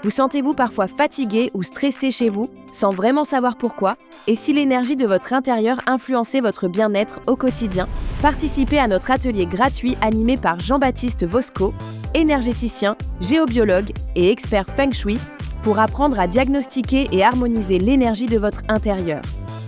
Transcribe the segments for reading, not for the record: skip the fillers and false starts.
Vous sentez-vous parfois fatigué ou stressé chez vous, sans vraiment savoir pourquoi? Et si l'énergie de votre intérieur influençait votre bien-être au quotidien? Participez à notre atelier gratuit animé par Jean-Baptiste Vosco, énergéticien, géobiologue et expert Feng Shui, pour apprendre à diagnostiquer et harmoniser l'énergie de votre intérieur.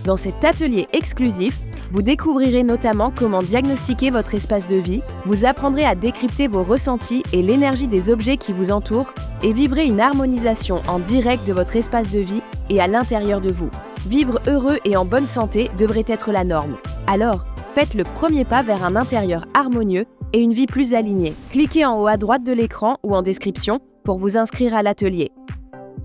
Dans cet atelier exclusif, vous découvrirez notamment comment diagnostiquer votre espace de vie, vous apprendrez à décrypter vos ressentis et l'énergie des objets qui vous entourent et vivrez une harmonisation en direct de votre espace de vie et à l'intérieur de vous. Vivre heureux et en bonne santé devrait être la norme. Alors, faites le premier pas vers un intérieur harmonieux et une vie plus alignée. Cliquez en haut à droite de l'écran ou en description pour vous inscrire à l'atelier.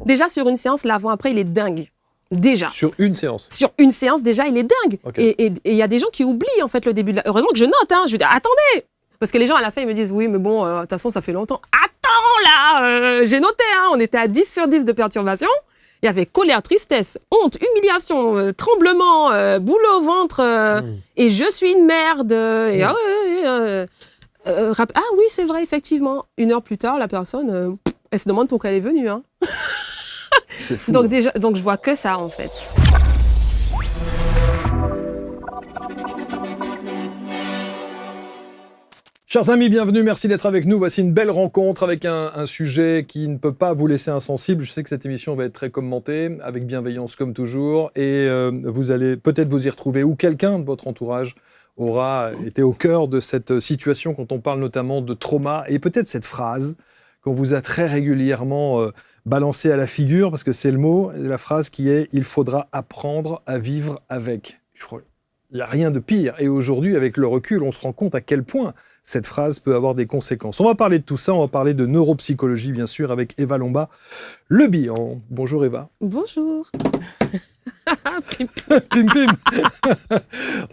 Déjà, sur une séance, l'avant-après, il est dingue. Déjà. Sur une séance. Sur une séance, déjà, il est dingue. Okay. Et il y a des gens qui oublient, en fait, le début de la... Heureusement que je note, hein. Je veux dire, attendez. Parce que les gens, à la fin, ils me disent, oui, mais bon, de toute façon, ça fait longtemps. Attends, là, j'ai noté, hein. On était à 10 sur 10 de perturbation. Il y avait colère, tristesse, honte, humiliation, tremblement, boule au ventre, et je suis une merde. Et ah oui, c'est vrai, effectivement. 1 heure plus tard, la personne, elle se demande pourquoi elle est venue, hein. C'est fou. Donc je vois que ça, en fait. Chers amis, bienvenue, merci d'être avec nous. Voici une belle rencontre avec un sujet qui ne peut pas vous laisser insensible. Je sais que cette émission va être très commentée, avec bienveillance comme toujours, et vous allez peut-être vous y retrouver, ou quelqu'un de votre entourage aura été au cœur de cette situation quand on parle notamment de trauma, et peut-être cette phrase qu'on vous a très régulièrement balancée à la figure, parce que c'est le mot, la phrase qui est « il faudra apprendre à vivre avec ». Je crois qu'il n'y a rien de pire, et aujourd'hui, avec le recul, on se rend compte à quel point cette phrase peut avoir des conséquences. On va parler de tout ça, on va parler de neuropsychologie, bien sûr, avec Eva Lomba-Le Bihan. Bonjour Eva. Bonjour. Pim pim.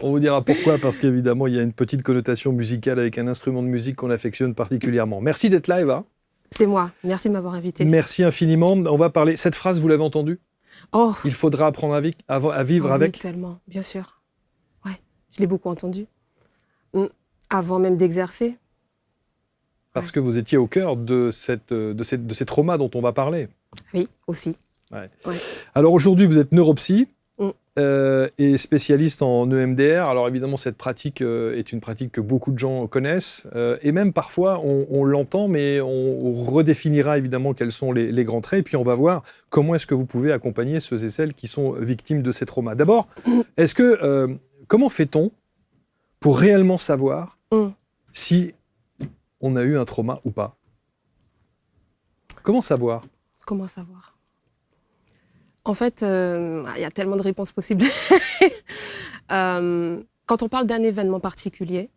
On vous dira pourquoi, parce qu'évidemment, il y a une petite connotation musicale avec un instrument de musique qu'on affectionne particulièrement. Merci d'être là, Eva. C'est moi. Merci de m'avoir invité. Merci infiniment. On va parler... Cette phrase, vous l'avez entendue ? Oh. Il faudra apprendre à vivre avec. Oui, tellement, bien sûr. Ouais, je l'ai beaucoup entendu. Avant même d'exercer. Parce que vous étiez au cœur de ces traumas dont on va parler. Oui, aussi. Ouais. Ouais. Alors aujourd'hui, vous êtes neuropsy et spécialiste en EMDR. Alors évidemment, cette pratique est une pratique que beaucoup de gens connaissent. Et même parfois, on l'entend, mais on redéfinira évidemment quels sont les grands traits. Et puis on va voir comment est-ce que vous pouvez accompagner ceux et celles qui sont victimes de ces traumas. D'abord, comment fait-on pour réellement savoir si on a eu un trauma ou pas? Comment savoir? Comment savoir? En fait, il y a tellement de réponses possibles. Quand on parle d'un événement particulier,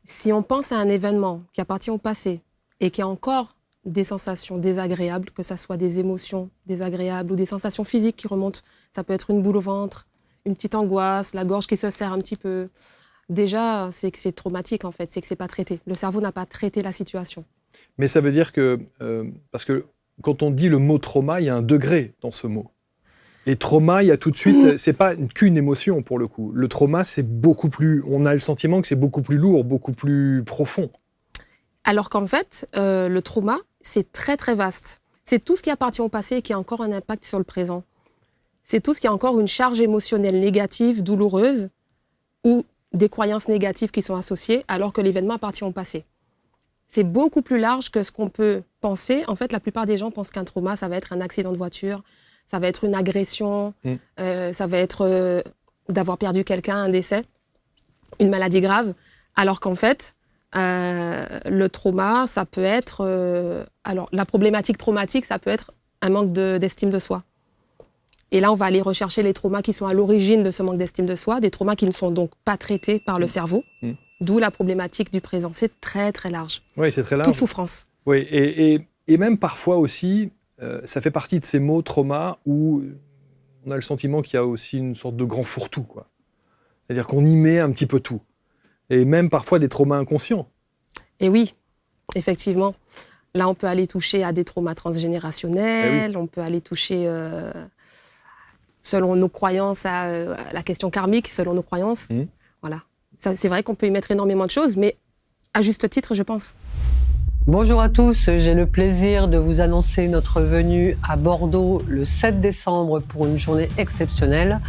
si on pense à un événement qui appartient au passé et qui a encore des sensations désagréables, que ce soit des émotions désagréables ou des sensations physiques qui remontent, ça peut être une boule au ventre, une petite angoisse, la gorge qui se serre un petit peu. Déjà, c'est que c'est traumatique, en fait, c'est que c'est pas traité. Le cerveau n'a pas traité la situation. Mais ça veut dire que, parce que quand on dit le mot trauma, il y a un degré dans ce mot. Et trauma, il y a tout de suite, c'est pas qu'une émotion pour le coup. Le trauma, c'est beaucoup plus, on a le sentiment que c'est beaucoup plus lourd, beaucoup plus profond. Alors qu'en fait, le trauma, c'est très très vaste. C'est tout ce qui appartient au passé et qui a encore un impact sur le présent. C'est tout ce qui a encore une charge émotionnelle négative, douloureuse, ou des croyances négatives qui sont associées, alors que l'événement appartient au passé. C'est beaucoup plus large que ce qu'on peut penser. En fait, la plupart des gens pensent qu'un trauma, ça va être un accident de voiture, ça va être une agression, ça va être d'avoir perdu quelqu'un, un décès, une maladie grave, alors qu'en fait, le trauma, ça peut être... alors, la problématique traumatique, ça peut être un manque d'estime de soi. Et là, on va aller rechercher les traumas qui sont à l'origine de ce manque d'estime de soi, des traumas qui ne sont donc pas traités par le cerveau, d'où la problématique du présent. C'est très, très large. Oui, c'est très large. Toute souffrance. Oui, et même parfois aussi, ça fait partie de ces mots trauma où on a le sentiment qu'il y a aussi une sorte de grand fourre-tout, quoi. C'est-à-dire qu'on y met un petit peu tout. Et même parfois des traumas inconscients. Et oui, effectivement. Là, on peut aller toucher à des traumas transgénérationnels, on peut aller toucher... selon nos croyances, à la question karmique, selon nos croyances. Voilà. Ça, c'est vrai qu'on peut y mettre énormément de choses, mais à juste titre, je pense. Bonjour à tous, j'ai le plaisir de vous annoncer notre venue à Bordeaux le 7 décembre pour une journée exceptionnelle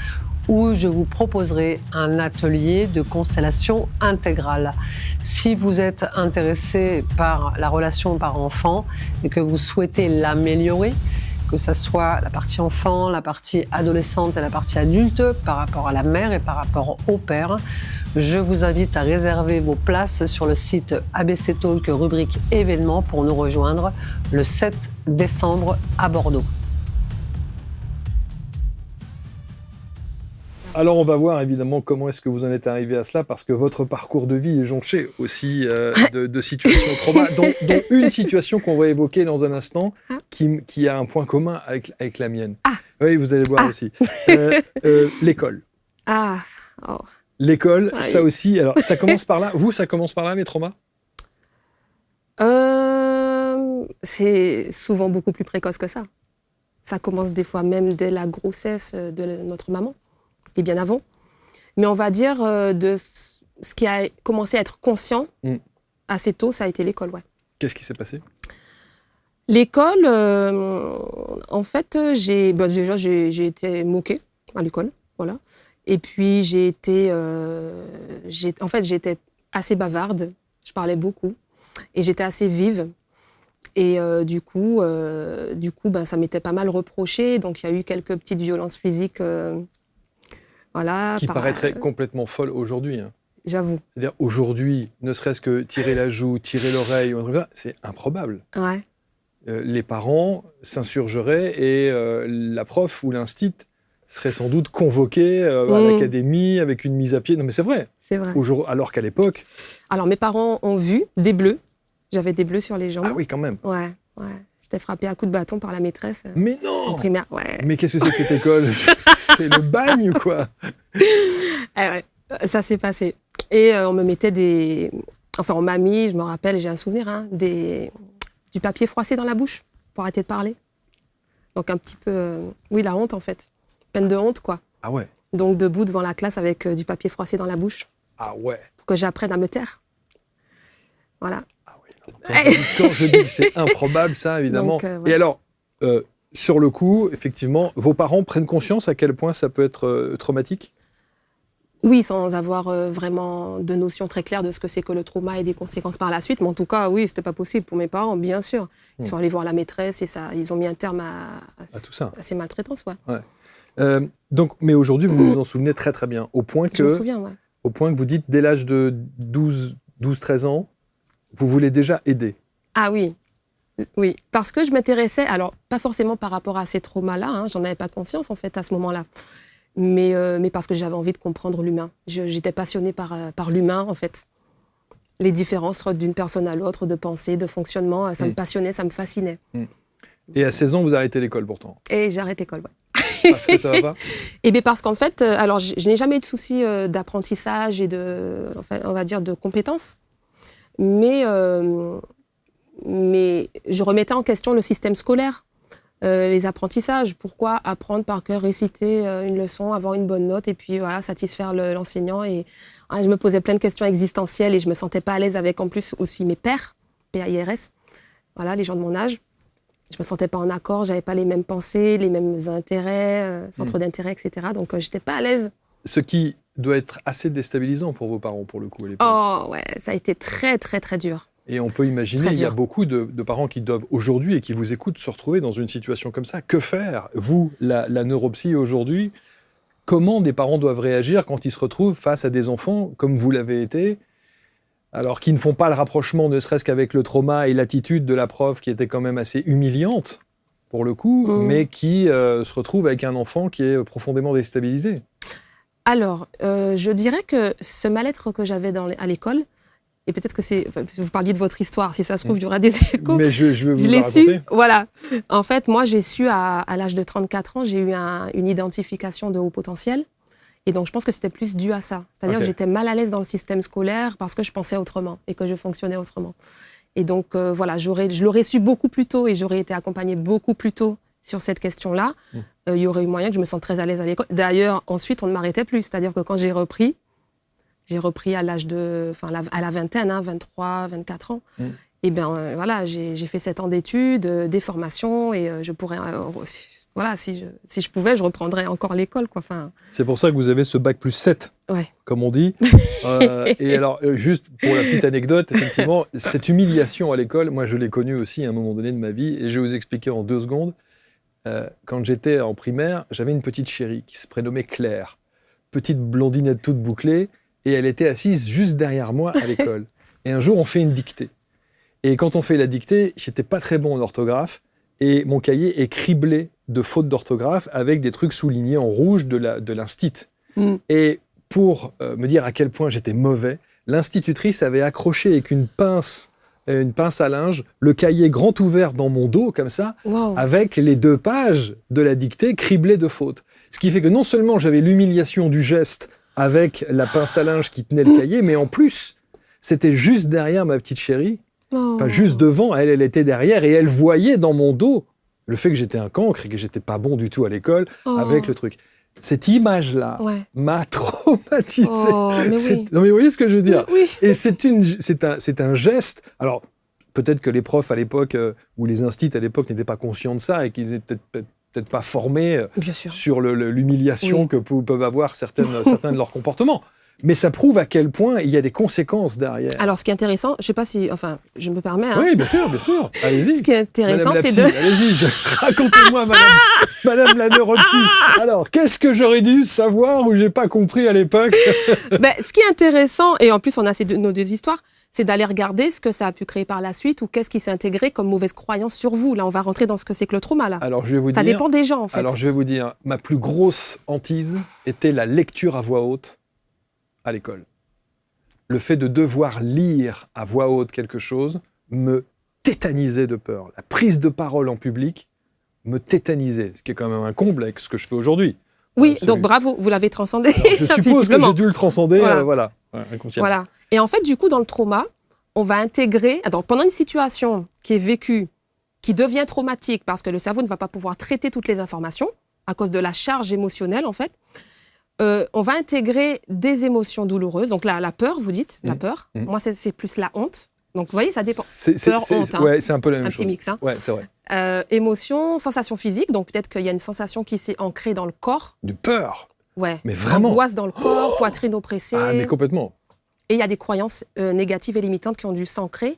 où je vous proposerai un atelier de constellation intégrale. Si vous êtes intéressé par la relation parent-enfant et que vous souhaitez l'améliorer, que ce soit la partie enfant, la partie adolescente et la partie adulte, par rapport à la mère et par rapport au père, je vous invite à réserver vos places sur le site ABC Talk rubrique événements pour nous rejoindre le 7 décembre à Bordeaux. Alors on va voir évidemment comment est-ce que vous en êtes arrivé à cela, parce que votre parcours de vie est jonché aussi de situations trauma, dont une situation qu'on va évoquer dans un instant, qui a un point commun avec la mienne. Oui, vous allez voir aussi. L'école. L'école, ça aussi, alors ça commence par là. Vous, ça commence par là, les traumas ? C'est souvent beaucoup plus précoce que ça. Ça commence des fois même dès la grossesse de notre maman. Et bien avant. Mais on va dire de ce qui a commencé à être conscient assez tôt, ça a été l'école, ouais. Qu'est-ce qui s'est passé ? L'école, en fait, j'ai été moquée à l'école, voilà. Et puis j'étais assez bavarde, je parlais beaucoup et j'étais assez vive. Et du coup, ça m'était pas mal reproché. Donc il y a eu quelques petites violences physiques. Voilà, qui paraîtrait complètement folle aujourd'hui. Hein. J'avoue. C'est-à-dire aujourd'hui, ne serait-ce que tirer la joue, tirer l'oreille, c'est improbable. Ouais. Les parents s'insurgeraient et la prof ou l'instit serait sans doute convoqué à l'académie avec une mise à pied. Non mais c'est vrai. C'est vrai. Alors qu'à l'époque... Alors mes parents ont vu des bleus. J'avais des bleus sur les jambes. Ah oui, quand même. Ouais. J'étais frappée à coups de bâton par la maîtresse. Mais non. En primaire, ouais. Mais qu'est-ce que c'est que cette école ? C'est le bagne ou quoi ? Ouais, ça s'est passé. Et on me mettait on m'a mis, je me rappelle, j'ai un souvenir, du papier froissé dans la bouche pour arrêter de parler. Donc un petit peu, la honte en fait. Peine de honte, quoi. Ah ouais. Donc debout devant la classe avec du papier froissé dans la bouche. Ah ouais. Pour que j'apprenne à me taire. Voilà. Quand je dis que c'est improbable, ça, évidemment. Donc, Et alors, sur le coup, effectivement, vos parents prennent conscience à quel point ça peut être traumatique ? Oui, sans avoir vraiment de notion très claire de ce que c'est que le trauma et des conséquences par la suite. Mais en tout cas, oui, c'était pas possible pour mes parents, bien sûr. Ils sont allés voir la maîtresse et ils ont mis un terme à tout ça. À ces maltraitances, ouais. Donc, mais aujourd'hui, vous vous en souvenez très très bien, au point Je me souviens, ouais. Au point que vous dites, dès l'âge de 12-13 ans, vous voulez déjà aider. Ah oui, parce que je m'intéressais, alors pas forcément par rapport à ces traumas-là, j'en avais pas conscience en fait à ce moment-là, mais parce que j'avais envie de comprendre l'humain. J'étais passionnée par l'humain en fait. Les différences d'une personne à l'autre, de pensée, de fonctionnement, ça me passionnait, ça me fascinait. Et à 16 ans, vous arrêtez l'école pourtant ? Et j'arrête l'école, ouais. Parce que ça va pas ? Eh bien parce qu'en fait, alors je n'ai jamais eu de souci d'apprentissage et on va dire de compétences. Mais je remettais en question le système scolaire, les apprentissages. Pourquoi apprendre par cœur, réciter une leçon, avoir une bonne note et puis voilà, satisfaire l'enseignant. Et je me posais plein de questions existentielles et je me sentais pas à l'aise avec en plus aussi mes pairs, PAIRS, voilà, les gens de mon âge. Je me sentais pas en accord, j'avais pas les mêmes pensées, les mêmes intérêts, centres d'intérêt, etc. Donc j'étais pas à l'aise. Ce qui doit être assez déstabilisant pour vos parents, pour le coup, à l'époque. Oh, ouais, ça a été très, très, très dur. Et on peut imaginer, il y a beaucoup de parents qui doivent aujourd'hui et qui vous écoutent se retrouver dans une situation comme ça. Que faire ? Vous, la neuropsy aujourd'hui, comment des parents doivent réagir quand ils se retrouvent face à des enfants, comme vous l'avez été, alors qui ne font pas le rapprochement, ne serait-ce qu'avec le trauma et l'attitude de la prof qui était quand même assez humiliante, pour le coup, mais qui se retrouvent avec un enfant qui est profondément déstabilisé ? Alors, je dirais que ce mal-être que j'avais à l'école, et peut-être que vous parliez de votre histoire, si ça se trouve, il y aura des échos. Mais je vais vous l'ai raconter. Su, voilà. En fait, moi, j'ai su à l'âge de 34 ans, j'ai eu une identification de haut potentiel. Et donc, je pense que c'était plus dû à ça. C'est-à-dire que j'étais mal à l'aise dans le système scolaire parce que je pensais autrement et que je fonctionnais autrement. Et donc, voilà, je l'aurais su beaucoup plus tôt et j'aurais été accompagnée beaucoup plus tôt sur cette question-là. Il y aurait eu moyen que je me sente très à l'aise à l'école. D'ailleurs, ensuite, on ne m'arrêtait plus. C'est-à-dire que quand j'ai repris à l'âge à la vingtaine, 23, 24 ans. Et bien, voilà, j'ai fait 7 ans d'études, des formations, et je pourrais... voilà, si je pouvais, je reprendrais encore l'école, quoi. Enfin, C'est pour ça que vous avez ce bac plus 7, ouais. comme on dit. Et alors, juste pour la petite anecdote, effectivement, cette humiliation à l'école, moi, je l'ai connue aussi à un moment donné de ma vie, et je vais vous expliquer en 2 secondes. Quand j'étais en primaire, j'avais une petite chérie qui se prénommait Claire. Petite blondinette toute bouclée, et elle était assise juste derrière moi à l'école. Et un jour, on fait une dictée. Et quand on fait la dictée, j'étais pas très bon en orthographe, et mon cahier est criblé de fautes d'orthographe avec des trucs soulignés en rouge de l'instit. Et pour me dire à quel point j'étais mauvais, l'institutrice avait accroché avec une pince à linge, le cahier grand ouvert dans mon dos, comme ça, Wow. avec les 2 pages de la dictée criblées de fautes. Ce qui fait que non seulement j'avais l'humiliation du geste avec la pince à linge qui tenait le cahier, mais en plus, c'était juste derrière ma petite chérie, enfin juste devant, elle était derrière, et elle voyait dans mon dos le fait que j'étais un cancre et que j'étais pas bon du tout à l'école avec le truc. Cette image-là m'a traumatisé. Mais oui. Non mais vous voyez ce que je veux dire? Oui. Et c'est un geste. Alors peut-être que les profs à l'époque ou les instits à l'époque n'étaient pas conscients de ça et qu'ils étaient peut-être pas formés Bien sûr. sur l'humiliation que peuvent avoir certains de leurs comportements. Mais ça prouve à quel point il y a des conséquences derrière. Alors, ce qui est intéressant, je sais pas si... Enfin, je me permets... Hein. Oui, bien sûr. Allez-y. Ce qui est intéressant, Madame c'est la de... psy, allez-y, racontez-moi, madame la neuropsy. Alors, qu'est-ce que j'aurais dû savoir ou j'ai pas compris à l'époque? Ce qui est intéressant, et en plus, on a nos 2 histoires, c'est d'aller regarder ce que ça a pu créer par la suite ou qu'est-ce qui s'est intégré comme mauvaise croyance sur vous. Là, on va rentrer dans ce que c'est que le trauma, là. Alors, je vais vous Ça dépend des gens, en fait. Alors, je vais vous dire, ma plus grosse hantise était la lecture à voix haute à l'école. Le fait de devoir lire à voix haute quelque chose me tétanisait de peur. La prise de parole en public me tétanisait, ce qui est quand même un comble avec ce que je fais aujourd'hui. Oui, donc bravo, vous l'avez transcendé. Alors, je suppose que j'ai dû le transcender, inconsciemment. Voilà. Et en fait, du coup, dans le trauma, on va intégrer... Donc, pendant une situation qui est vécue, qui devient traumatique, parce que le cerveau ne va pas pouvoir traiter toutes les informations, à cause de la charge émotionnelle, en fait, on va intégrer des émotions douloureuses. Donc, la peur, vous dites, la peur. Moi, c'est plus la honte. Donc, vous voyez, ça dépend. Peur, honte. Ouais, c'est un peu la même un chose. petit mix. Hein. Ouais, c'est vrai. Émotion, sensation physique. Donc, peut-être qu'il y a une sensation qui s'est ancrée dans le corps. De peur. Ouais. Mais vraiment. Angoisse dans le corps, poitrine oppressée. Ah, mais complètement. Et il y a des croyances négatives et limitantes qui ont dû s'ancrer.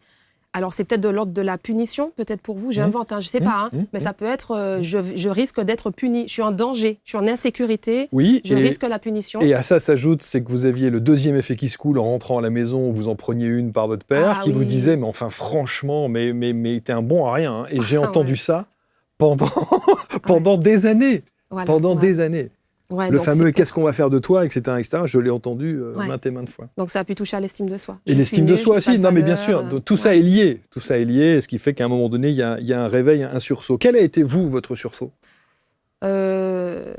Alors, c'est peut-être de l'ordre de la punition, peut-être pour vous, j'invente, je ne sais pas, mais ça peut être, je risque d'être puni, je suis en danger, je suis en insécurité, je risque la punition. Et à ça s'ajoute, c'est que vous aviez le 2e effet qui se coule en rentrant à la maison, où vous en preniez une par votre père, qui vous disait, mais enfin franchement, mais t'es un bon à rien. Hein. Et j'ai entendu ça pendant des années. Voilà, pendant des années. Ouais, le fameux « qu'est-ce qu'on va faire de toi ?» etc. Je l'ai entendu maintes et maintes fois. Donc ça a pu toucher à l'estime de soi. Et l'estime de soi aussi, non mais bien sûr, tout ça est lié. Tout ça est lié, ce qui fait qu'à un moment donné, il y a un réveil, un sursaut. Quel a été, vous, votre sursaut? Le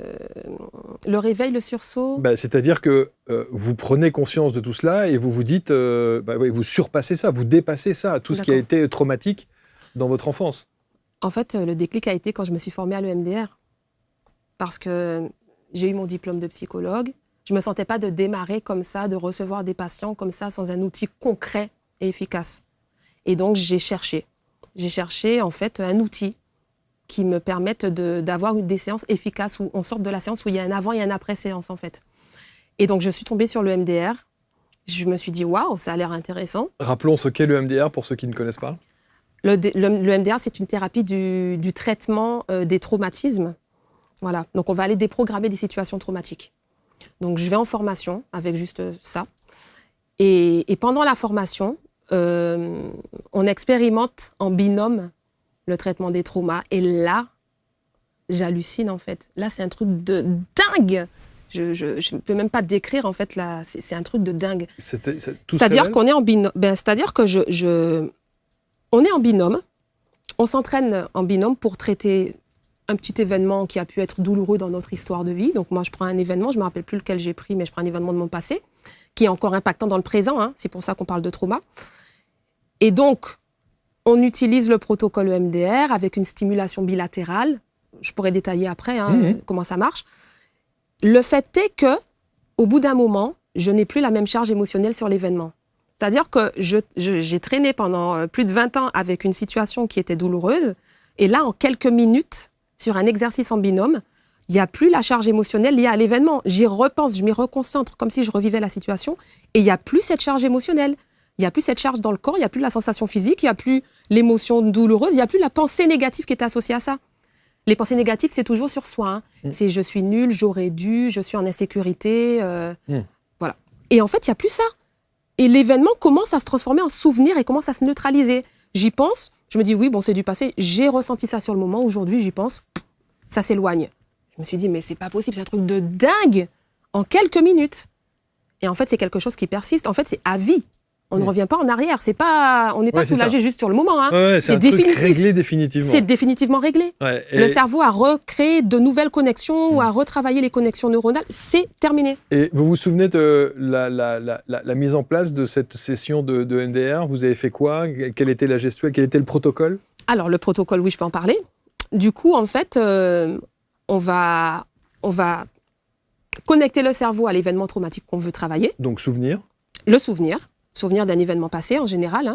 réveil, le sursaut c'est-à-dire que vous prenez conscience de tout cela et vous vous dites, vous surpassez ça, vous dépassez ça, tout ce qui a été traumatique dans votre enfance. En fait, le déclic a été quand je me suis formée à l'EMDR. Parce que j'ai eu mon diplôme de psychologue. Je ne me sentais pas de démarrer comme ça, de recevoir des patients comme ça, sans un outil concret et efficace. Et donc, j'ai cherché, en fait, un outil qui me permette d'avoir des séances efficaces où on sort de la séance où il y a un avant et un après séance, en fait. Et donc, je suis tombée sur le MDR. Je me suis dit, waouh, ça a l'air intéressant. Rappelons ce qu'est le MDR pour ceux qui ne connaissent pas. Le MDR, c'est une thérapie du traitement des traumatismes. Voilà, donc on va aller déprogrammer des situations traumatiques. Donc je vais en formation avec juste ça. Et pendant la formation, on expérimente en binôme le traitement des traumas. Et là, j'hallucine en fait. Là, c'est un truc de dingue. Je ne peux même pas décrire en fait. Là, c'est un truc de dingue. C'est-à-dire qu'on est en binôme. C'est-à-dire que on est en binôme. On s'entraîne en binôme pour traiter un petit événement qui a pu être douloureux dans notre histoire de vie. Donc moi, je prends un événement, je ne me rappelle plus lequel j'ai pris, mais je prends un événement de mon passé, qui est encore impactant dans le présent. Hein, c'est pour ça qu'on parle de trauma. Et donc, on utilise le protocole EMDR avec une stimulation bilatérale. Je pourrais détailler après comment ça marche. Le fait est que, au bout d'un moment, je n'ai plus la même charge émotionnelle sur l'événement. C'est-à-dire que j'ai traîné pendant plus de 20 ans avec une situation qui était douloureuse. Et là, en quelques minutes, sur un exercice en binôme, il n'y a plus la charge émotionnelle liée à l'événement. J'y repense, je m'y reconcentre comme si je revivais la situation. Et il n'y a plus cette charge émotionnelle. Il n'y a plus cette charge dans le corps, il n'y a plus la sensation physique, il n'y a plus l'émotion douloureuse, il n'y a plus la pensée négative qui est associée à ça. Les pensées négatives, c'est toujours sur soi. C'est je suis nul, j'aurais dû, je suis en insécurité. Voilà. Et en fait, il n'y a plus ça. Et l'événement commence à se transformer en souvenir et commence à se neutraliser. J'y pense, je me dis oui, bon, c'est du passé. J'ai ressenti ça sur le moment. Aujourd'hui, j'y pense, ça s'éloigne. Je me suis dit, mais c'est pas possible, c'est un truc de dingue en quelques minutes. Et en fait, c'est quelque chose qui persiste. En fait, c'est à vie. On ne revient pas en arrière. On n'est pas soulagé juste sur le moment. C'est définitif. Réglé définitivement. C'est définitivement réglé. Le cerveau a recréé de nouvelles connexions ou a retravaillé les connexions neuronales. C'est terminé. Et vous vous souvenez de la mise en place de cette session de MDR? Vous avez fait quoi? Quelle était la gestuelle? Quel était le protocole? Alors, le protocole, oui, je peux en parler. Du coup, en fait, on va connecter le cerveau à l'événement traumatique qu'on veut travailler. Donc, souvenir. Le souvenir d'un événement passé en général.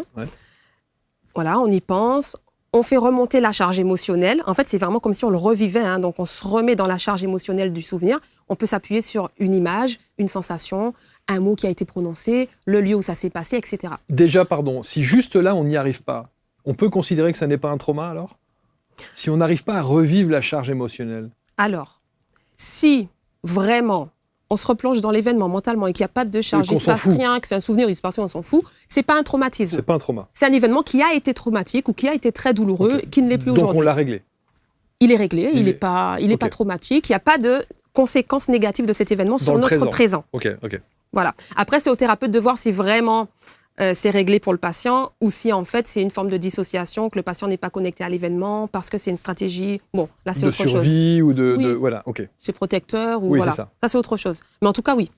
Voilà, on y pense, on fait remonter la charge émotionnelle. En fait, c'est vraiment comme si on le revivait. Donc, on se remet dans la charge émotionnelle du souvenir. On peut s'appuyer sur une image, une sensation, un mot qui a été prononcé, le lieu où ça s'est passé, etc. Déjà, pardon, si juste là, on n'y arrive pas, on peut considérer que ça n'est pas un trauma alors? Si on n'arrive pas à revivre la charge émotionnelle? Alors, si vraiment on se replonge dans l'événement mentalement et qu'il n'y a pas de charge, il ne se passe rien, que c'est un souvenir, il se passe rien, on s'en fout, c'est pas un traumatisme. C'est pas un trauma. C'est un événement qui a été traumatique ou qui a été très douloureux, qui ne l'est plus aujourd'hui. Donc on l'a réglé. Il est réglé, il n'est pas traumatique, il n'y a pas de conséquences négatives de cet événement sur notre présent. Ok. Voilà. Après, c'est au thérapeute de voir si vraiment c'est réglé pour le patient ou si en fait c'est une forme de dissociation, que le patient n'est pas connecté à l'événement parce que c'est une stratégie. Bon, là c'est autre chose. De survie ou de voilà, ok. C'est protecteur ou oui, voilà. C'est ça. Ça c'est autre chose. Mais en tout cas, oui.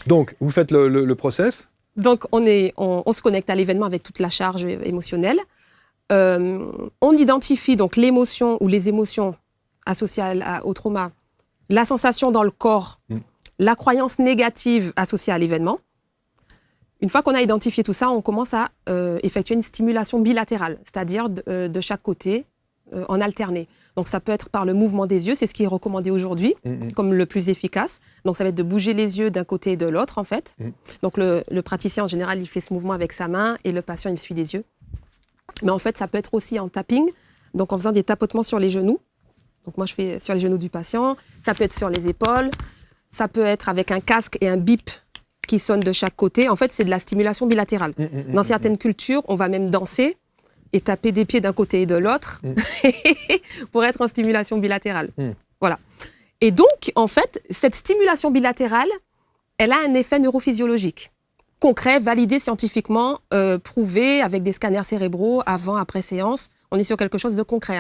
Donc, vous faites le process. Donc, on se connecte à l'événement avec toute la charge émotionnelle. On identifie donc l'émotion ou les émotions associées au trauma, la sensation dans le corps, la croyance négative associée à l'événement. Une fois qu'on a identifié tout ça, on commence à effectuer une stimulation bilatérale, c'est-à-dire de chaque côté, en alterné. Donc ça peut être par le mouvement des yeux, c'est ce qui est recommandé aujourd'hui comme le plus efficace. Donc ça va être de bouger les yeux d'un côté et de l'autre en fait. Donc le praticien en général, il fait ce mouvement avec sa main et le patient, il suit des yeux. Mais en fait, ça peut être aussi en tapping, donc en faisant des tapotements sur les genoux. Donc moi, je fais sur les genoux du patient. Ça peut être sur les épaules. Ça peut être avec un casque et un bip qui sonnent de chaque côté. En fait, c'est de la stimulation bilatérale. Dans certaines cultures, on va même danser et taper des pieds d'un côté et de l'autre pour être en stimulation bilatérale. Voilà. Et donc, en fait, cette stimulation bilatérale, elle a un effet neurophysiologique concret, validé scientifiquement, prouvé avec des scanners cérébraux avant, après séance. On est sur quelque chose de concret.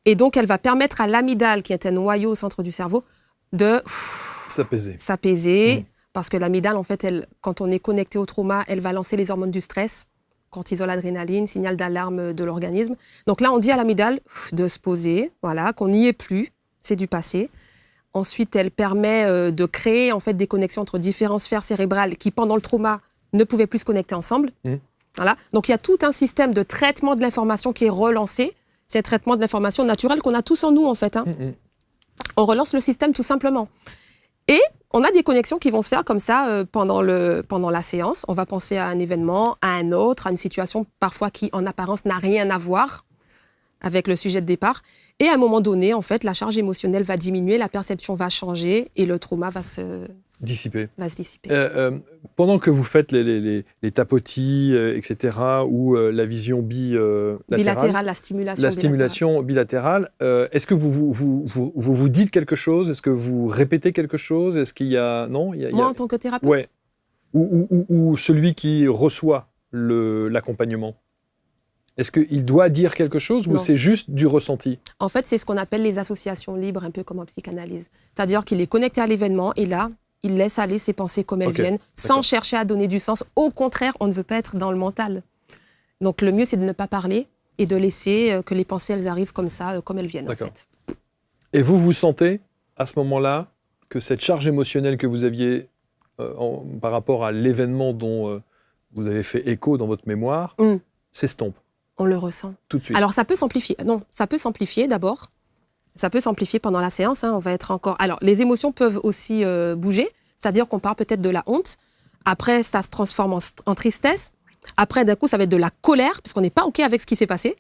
Et donc, elle va permettre à l'amygdale, qui est un noyau au centre du cerveau, de s'apaiser. Parce que l'amygdale, en fait, quand on est connecté au trauma, elle va lancer les hormones du stress, cortisol, adrénaline, signal d'alarme de l'organisme. Donc là, on dit à l'amygdale de se poser, voilà, qu'on n'y est plus, c'est du passé. Ensuite, elle permet de créer en fait des connexions entre différentes sphères cérébrales qui, pendant le trauma, ne pouvaient plus se connecter ensemble. Voilà. Donc il y a tout un système de traitement de l'information qui est relancé. C'est un traitement de l'information naturelle qu'on a tous en nous, en fait. On relance le système tout simplement. Et on a des connexions qui vont se faire comme ça pendant la séance. On va penser à un événement, à un autre, à une situation parfois qui, en apparence, n'a rien à voir avec le sujet de départ. Et à un moment donné, en fait, la charge émotionnelle va diminuer, la perception va changer et le trauma va se dissiper. Pendant que vous faites les tapotis, etc., ou la vision bilatérale, la stimulation bilatérale, est-ce que vous dites quelque chose? Est-ce que vous répétez quelque chose? Est-ce qu'il y a... Non, Moi, en tant que thérapeute? Ouais. Ou celui qui reçoit l'accompagnement? Est-ce qu'il doit dire quelque chose ou c'est juste du ressenti? En fait, c'est ce qu'on appelle les associations libres, un peu comme en psychanalyse. C'est-à-dire qu'il est connecté à l'événement et là, il laisse aller ses pensées comme elles viennent, sans chercher à donner du sens. Au contraire, on ne veut pas être dans le mental. Donc le mieux, c'est de ne pas parler et de laisser que les pensées, elles arrivent comme ça, comme elles viennent. En fait. Et vous sentez, à ce moment-là, que cette charge émotionnelle que vous aviez par rapport à l'événement dont vous avez fait écho dans votre mémoire, s'estompe On le ressent. tout de suite. Alors, ça peut s'amplifier. Non, ça peut s'amplifier d'abord. Ça peut s'amplifier pendant la séance. On va être encore. Alors, les émotions peuvent aussi bouger. C'est-à-dire qu'on part peut-être de la honte. Après, ça se transforme en tristesse. Après, d'un coup, ça va être de la colère, puisqu'on n'est pas OK avec ce qui s'est passé.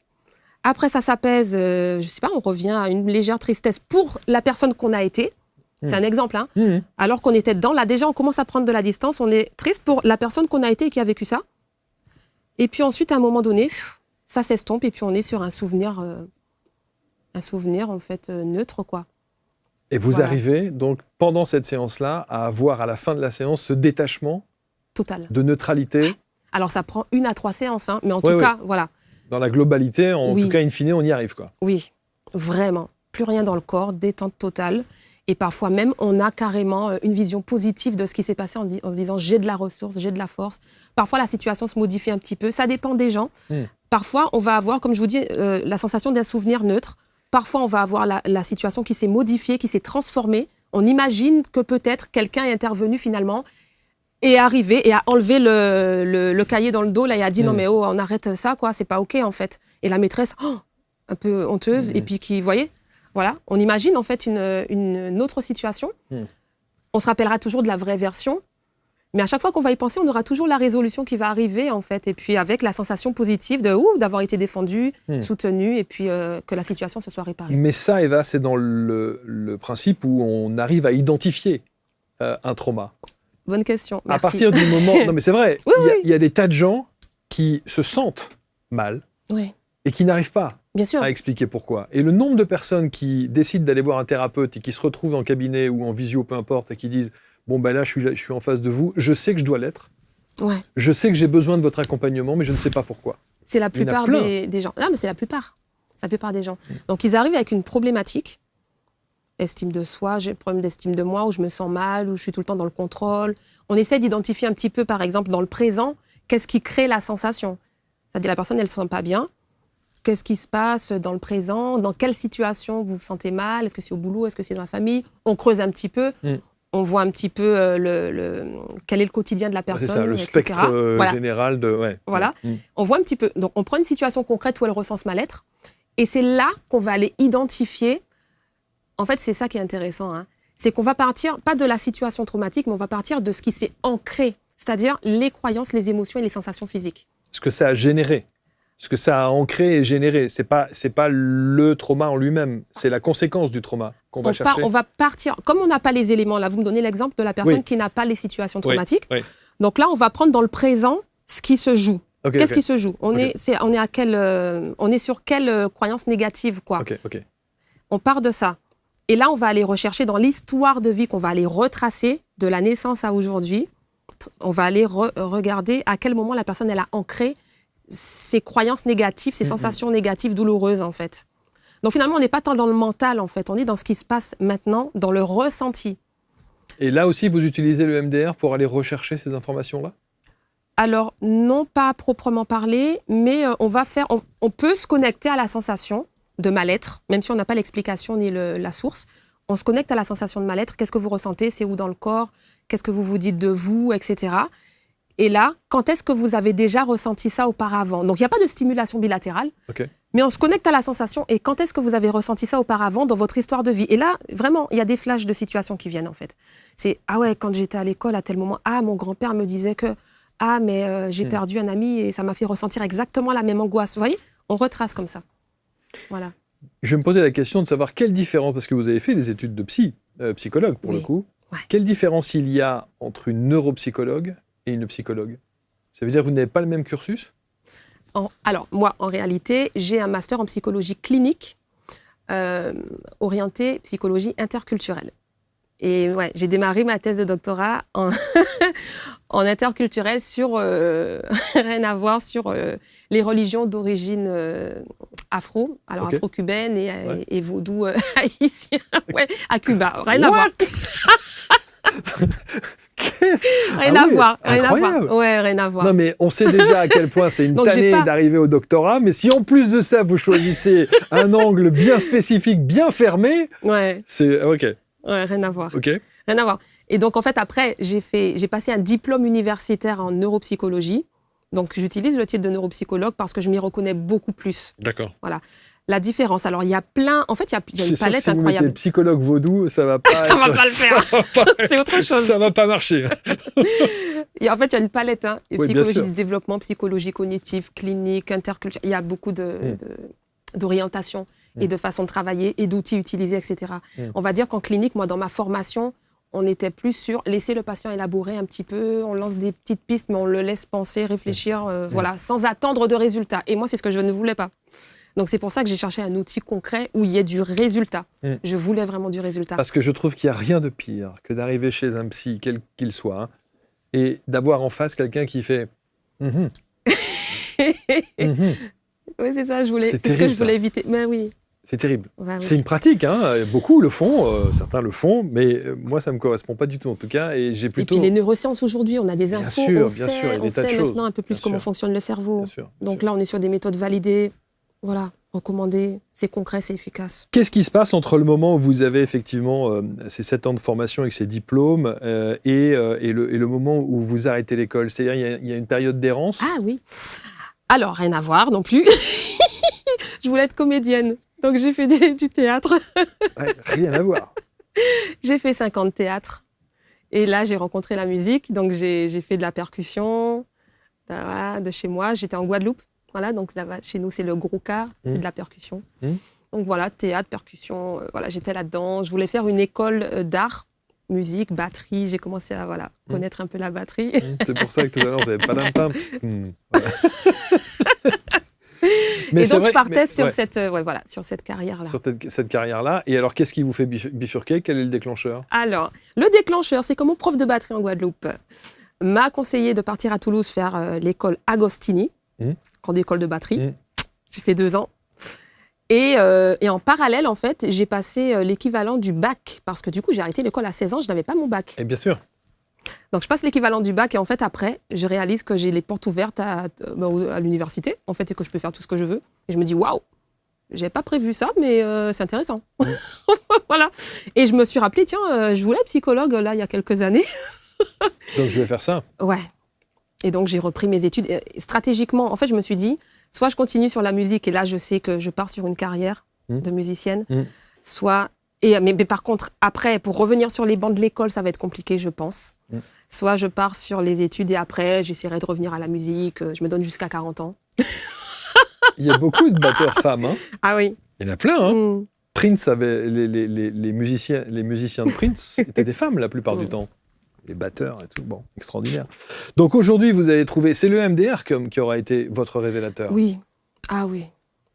Après, ça s'apaise, je sais pas, on revient à une légère tristesse pour la personne qu'on a été. C'est un exemple, hein. Alors qu'on était dedans, là, déjà, on commence à prendre de la distance. On est triste pour la personne qu'on a été et qui a vécu ça. Et puis ensuite, à un moment donné, ça s'estompe et puis on est sur un souvenir en fait, neutre, quoi. Et vous Voilà. arrivez, donc, pendant cette séance-là, à avoir, à la fin de la séance, ce détachement Total. de neutralité Alors, ça prend 1 à 3 séances, hein, mais en Ouais, tout ouais. cas, voilà. dans la globalité. En Oui. tout cas, in fine, on y arrive, quoi. Oui, vraiment. Plus rien dans le corps, détente totale. Et parfois même, on a carrément une vision positive de ce qui s'est passé en se disant j'ai de la ressource, j'ai de la force. Parfois, la situation se modifie un petit peu. Ça dépend des gens. Parfois, on va avoir, comme je vous dis, la sensation d'un souvenir neutre. Parfois, on va avoir la situation qui s'est modifiée, qui s'est transformée. On imagine que peut-être quelqu'un est intervenu finalement et est arrivé et a enlevé le cahier dans le dos là, et a dit non mais oh, on arrête ça, quoi, c'est pas OK en fait. Et la maîtresse, un peu honteuse, et puis qui, vous voyez, voilà, on imagine en fait une autre situation. On se rappellera toujours de la vraie version, mais à chaque fois qu'on va y penser, on aura toujours la résolution qui va arriver en fait, et puis avec la sensation positive d'avoir été défendu, soutenu, et puis que la situation se soit réparée. Mais ça, Eva, c'est dans le principe où on arrive à identifier un trauma. Bonne question, À merci. partir du moment... Non, mais c'est vrai, Oui, il y a des tas de gens qui se sentent mal Oui, et qui n'arrivent pas bien sûr. à expliquer pourquoi. Et le nombre de personnes qui décident d'aller voir un thérapeute et qui se retrouvent en cabinet ou en visio, peu importe, et qui disent « Bon, ben là, je suis en face de vous, je sais que je dois l'être, Ouais. je sais que j'ai besoin de votre accompagnement, mais je ne sais pas pourquoi. C'est la Il y en a plupart plein. des gens. Non, mais c'est la plupart. C'est la plupart des gens. Donc, ils arrivent avec une problématique. Estime de soi, j'ai un problème d'estime de moi, où je me sens mal, où je suis tout le temps dans le contrôle. On essaie d'identifier un petit peu, par exemple, dans le présent, qu'est-ce qui crée la sensation. C'est-à-dire, la personne, elle ne se sent pas bien. Qu'est-ce qui se passe dans le présent? Dans quelle situation vous vous sentez mal? Est-ce que c'est au boulot? Est-ce que c'est dans la famille? On creuse un petit peu. On voit un petit peu quel est le quotidien de la personne, C'est ça, le etc. spectre Voilà. général de... Ouais. Voilà. On voit un petit peu. Donc, on prend une situation concrète où elle ressent ce mal-être. Et c'est là qu'on va aller identifier. En fait, c'est ça qui est intéressant. Hein. C'est qu'on va partir, pas de la situation traumatique, mais on va partir de ce qui s'est ancré. C'est-à-dire les croyances, les émotions et les sensations physiques. Ce que ça a généré. Ce que ça a ancré et généré. C'est pas le trauma en lui-même. C'est la conséquence du trauma qu'on va chercher. On va partir. Comme on n'a pas les éléments, là, vous me donnez l'exemple de la personne Oui. qui n'a pas les situations Oui, traumatiques. oui. Donc là, on va prendre dans le présent ce qui se joue. Ok, Qu'est-ce ok. qui se joue? On Ok. est à quelle, on est sur quelle croyance négative, quoi. Ok. On part de ça. Et là, on va aller rechercher dans l'histoire de vie qu'on va aller retracer de la naissance à aujourd'hui. On va aller regarder à quel moment la personne elle a ancré ses croyances négatives, ses sensations négatives douloureuses, en fait. Donc finalement, on n'est pas tant dans le mental, en fait. On est dans ce qui se passe maintenant, dans le ressenti. Et là aussi, vous utilisez le MDR pour aller rechercher ces informations-là? Alors, non pas à proprement parler, mais on peut se connecter à la sensation de mal-être, même si on n'a pas l'explication ni la source. On se connecte à la sensation de mal-être. Qu'est-ce que vous ressentez? C'est où dans le corps? Qu'est-ce que vous vous dites de vous, etc. Et là, quand est-ce que vous avez déjà ressenti ça auparavant? Donc, il n'y a pas de stimulation bilatérale, mais on se connecte à la sensation. Et quand est-ce que vous avez ressenti ça auparavant dans votre histoire de vie? Et là, vraiment, il y a des flashs de situations qui viennent, en fait. C'est, ah ouais, quand j'étais à l'école, à tel moment, ah, mon grand-père me disait que, ah, mais j'ai perdu un ami et ça m'a fait ressentir exactement la même angoisse. Vous voyez? On retrace comme ça. Voilà. Je vais me poser la question de savoir quelle différence, parce que vous avez fait des études de psychologue pour Oui. le coup, Ouais. quelle différence il y a entre une neuropsychologue et une psychologue? Ça veut dire que vous n'avez pas le même cursus? Alors, moi, en réalité, j'ai un master en psychologie clinique orienté psychologie interculturelle. Et ouais, j'ai démarré ma thèse de doctorat en, en interculturel sur, rien à voir, sur les religions d'origine afro, alors Ok. afro-cubaine Ouais. et vaudou haïtien, ouais, à Cuba. Rien à voir. Rien Ah à oui, voir. Rien à incroyable. voir. Ouais, rien à voir. Non, mais on sait déjà à quel point c'est une Donc, j'ai tannée pas- d'arriver au doctorat, mais si en plus de ça, vous choisissez un angle bien spécifique, bien fermé, Ouais, c'est... Ok, ouais, rien à voir. ok. Rien à voir. Et donc, en fait, après, j'ai passé un diplôme universitaire en neuropsychologie. Donc, j'utilise le titre de neuropsychologue parce que je m'y reconnais beaucoup plus. D'accord. Voilà. La différence. Alors, il y a plein. En fait, il y a une palette si incroyable. vous mettez psychologue vaudou, ça va pas. Ça va pas le faire. C'est autre chose. Ça va pas marcher. Et en fait, il y a une palette. Hein. Oui, bien Psychologie sûr. du développement, psychologie cognitive, clinique, interculture. Il y a beaucoup d'orientation et de façon de travailler et d'outils utilisés, etc. On va dire qu'en clinique, moi, dans ma formation, on était plus sur laisser le patient élaborer un petit peu. On lance des petites pistes, mais on le laisse penser, réfléchir, voilà, sans attendre de résultats. Et moi, c'est ce que je ne voulais pas. Donc, c'est pour ça que j'ai cherché un outil concret où il y ait du résultat. Je voulais vraiment du résultat. Parce que je trouve qu'il n'y a rien de pire que d'arriver chez un psy, quel qu'il soit, hein, et d'avoir en face quelqu'un qui fait Oui, c'est ça, C'est ce que terrible, je voulais éviter. Mais oui. C'est terrible. Ouais, oui. C'est une pratique, hein. Beaucoup le font, certains le font, mais moi, ça ne me correspond pas du tout, en tout cas. Et j'ai plutôt... Et puis les neurosciences aujourd'hui, on a des infos, sûr, on bien sait, sûr, il y a des on tas de sait choses. maintenant un peu plus Bien comment sûr. fonctionne le cerveau. Bien sûr, bien Donc sûr. là, on est sur des méthodes validées, voilà, recommandées, c'est concret, c'est efficace. Qu'est-ce qui se passe entre le moment où vous avez effectivement ces 7 ans de formation avec ces diplômes et le moment où vous arrêtez l'école? C'est-à-dire, il y a une période d'errance. Ah oui. Alors, rien à voir non plus. Je voulais être comédienne, donc j'ai fait du théâtre. Ouais, rien à voir. J'ai fait 5 ans de théâtre. Et là, j'ai rencontré la musique, donc j'ai fait de la percussion de chez moi. J'étais en Guadeloupe, voilà, donc là-bas, chez nous, c'est le gros cas, c'est de la percussion. Donc voilà, théâtre, percussion, voilà, j'étais là-dedans. Je voulais faire une école d'art, musique, batterie. J'ai commencé à connaître un peu la batterie. C'est pour ça que tout à l'heure, vous avez padam-pam. Voilà. Mais et c'est donc, vrai, je partais mais- sur, ouais, sur cette carrière-là. sur cette carrière-là. Et alors, qu'est-ce qui vous fait bifurquer? Quel est le déclencheur? Alors, le déclencheur, c'est que mon prof de batterie en Guadeloupe m'a conseillé de partir à Toulouse faire l'école Agostini, grande école de batterie. J'ai fait 2 ans. Et en parallèle, en fait, j'ai passé l'équivalent du bac, parce que du coup, j'ai arrêté l'école à 16 ans, je n'avais pas mon bac. Et bien sûr. Donc, je passe l'équivalent du bac et en fait, après, je réalise que j'ai les portes ouvertes à l'université, en fait, et que je peux faire tout ce que je veux. Et je me dis, waouh, j'avais pas prévu ça, mais c'est intéressant. Voilà. Et je me suis rappelé, tiens, je voulais être psychologue, là, il y a quelques années. Donc, je vais faire ça. Ouais. Et donc, j'ai repris mes études. Et stratégiquement, en fait, je me suis dit, soit je continue sur la musique, et là, je sais que je pars sur une carrière de musicienne, soit... Mais par contre, après, pour revenir sur les bancs de l'école, ça va être compliqué, je pense. Soit je pars sur les études et après, j'essaierai de revenir à la musique. Je me donne jusqu'à 40 ans. Il y a beaucoup de batteurs femmes. Hein. Ah oui. Il y en a plein. Hein. Prince avait... Les musiciens de Prince étaient des femmes la plupart du temps. Les batteurs et tout, bon, extraordinaire. Donc aujourd'hui, vous avez trouvé... C'est le MDR qui aura été votre révélateur. Oui. Ah oui.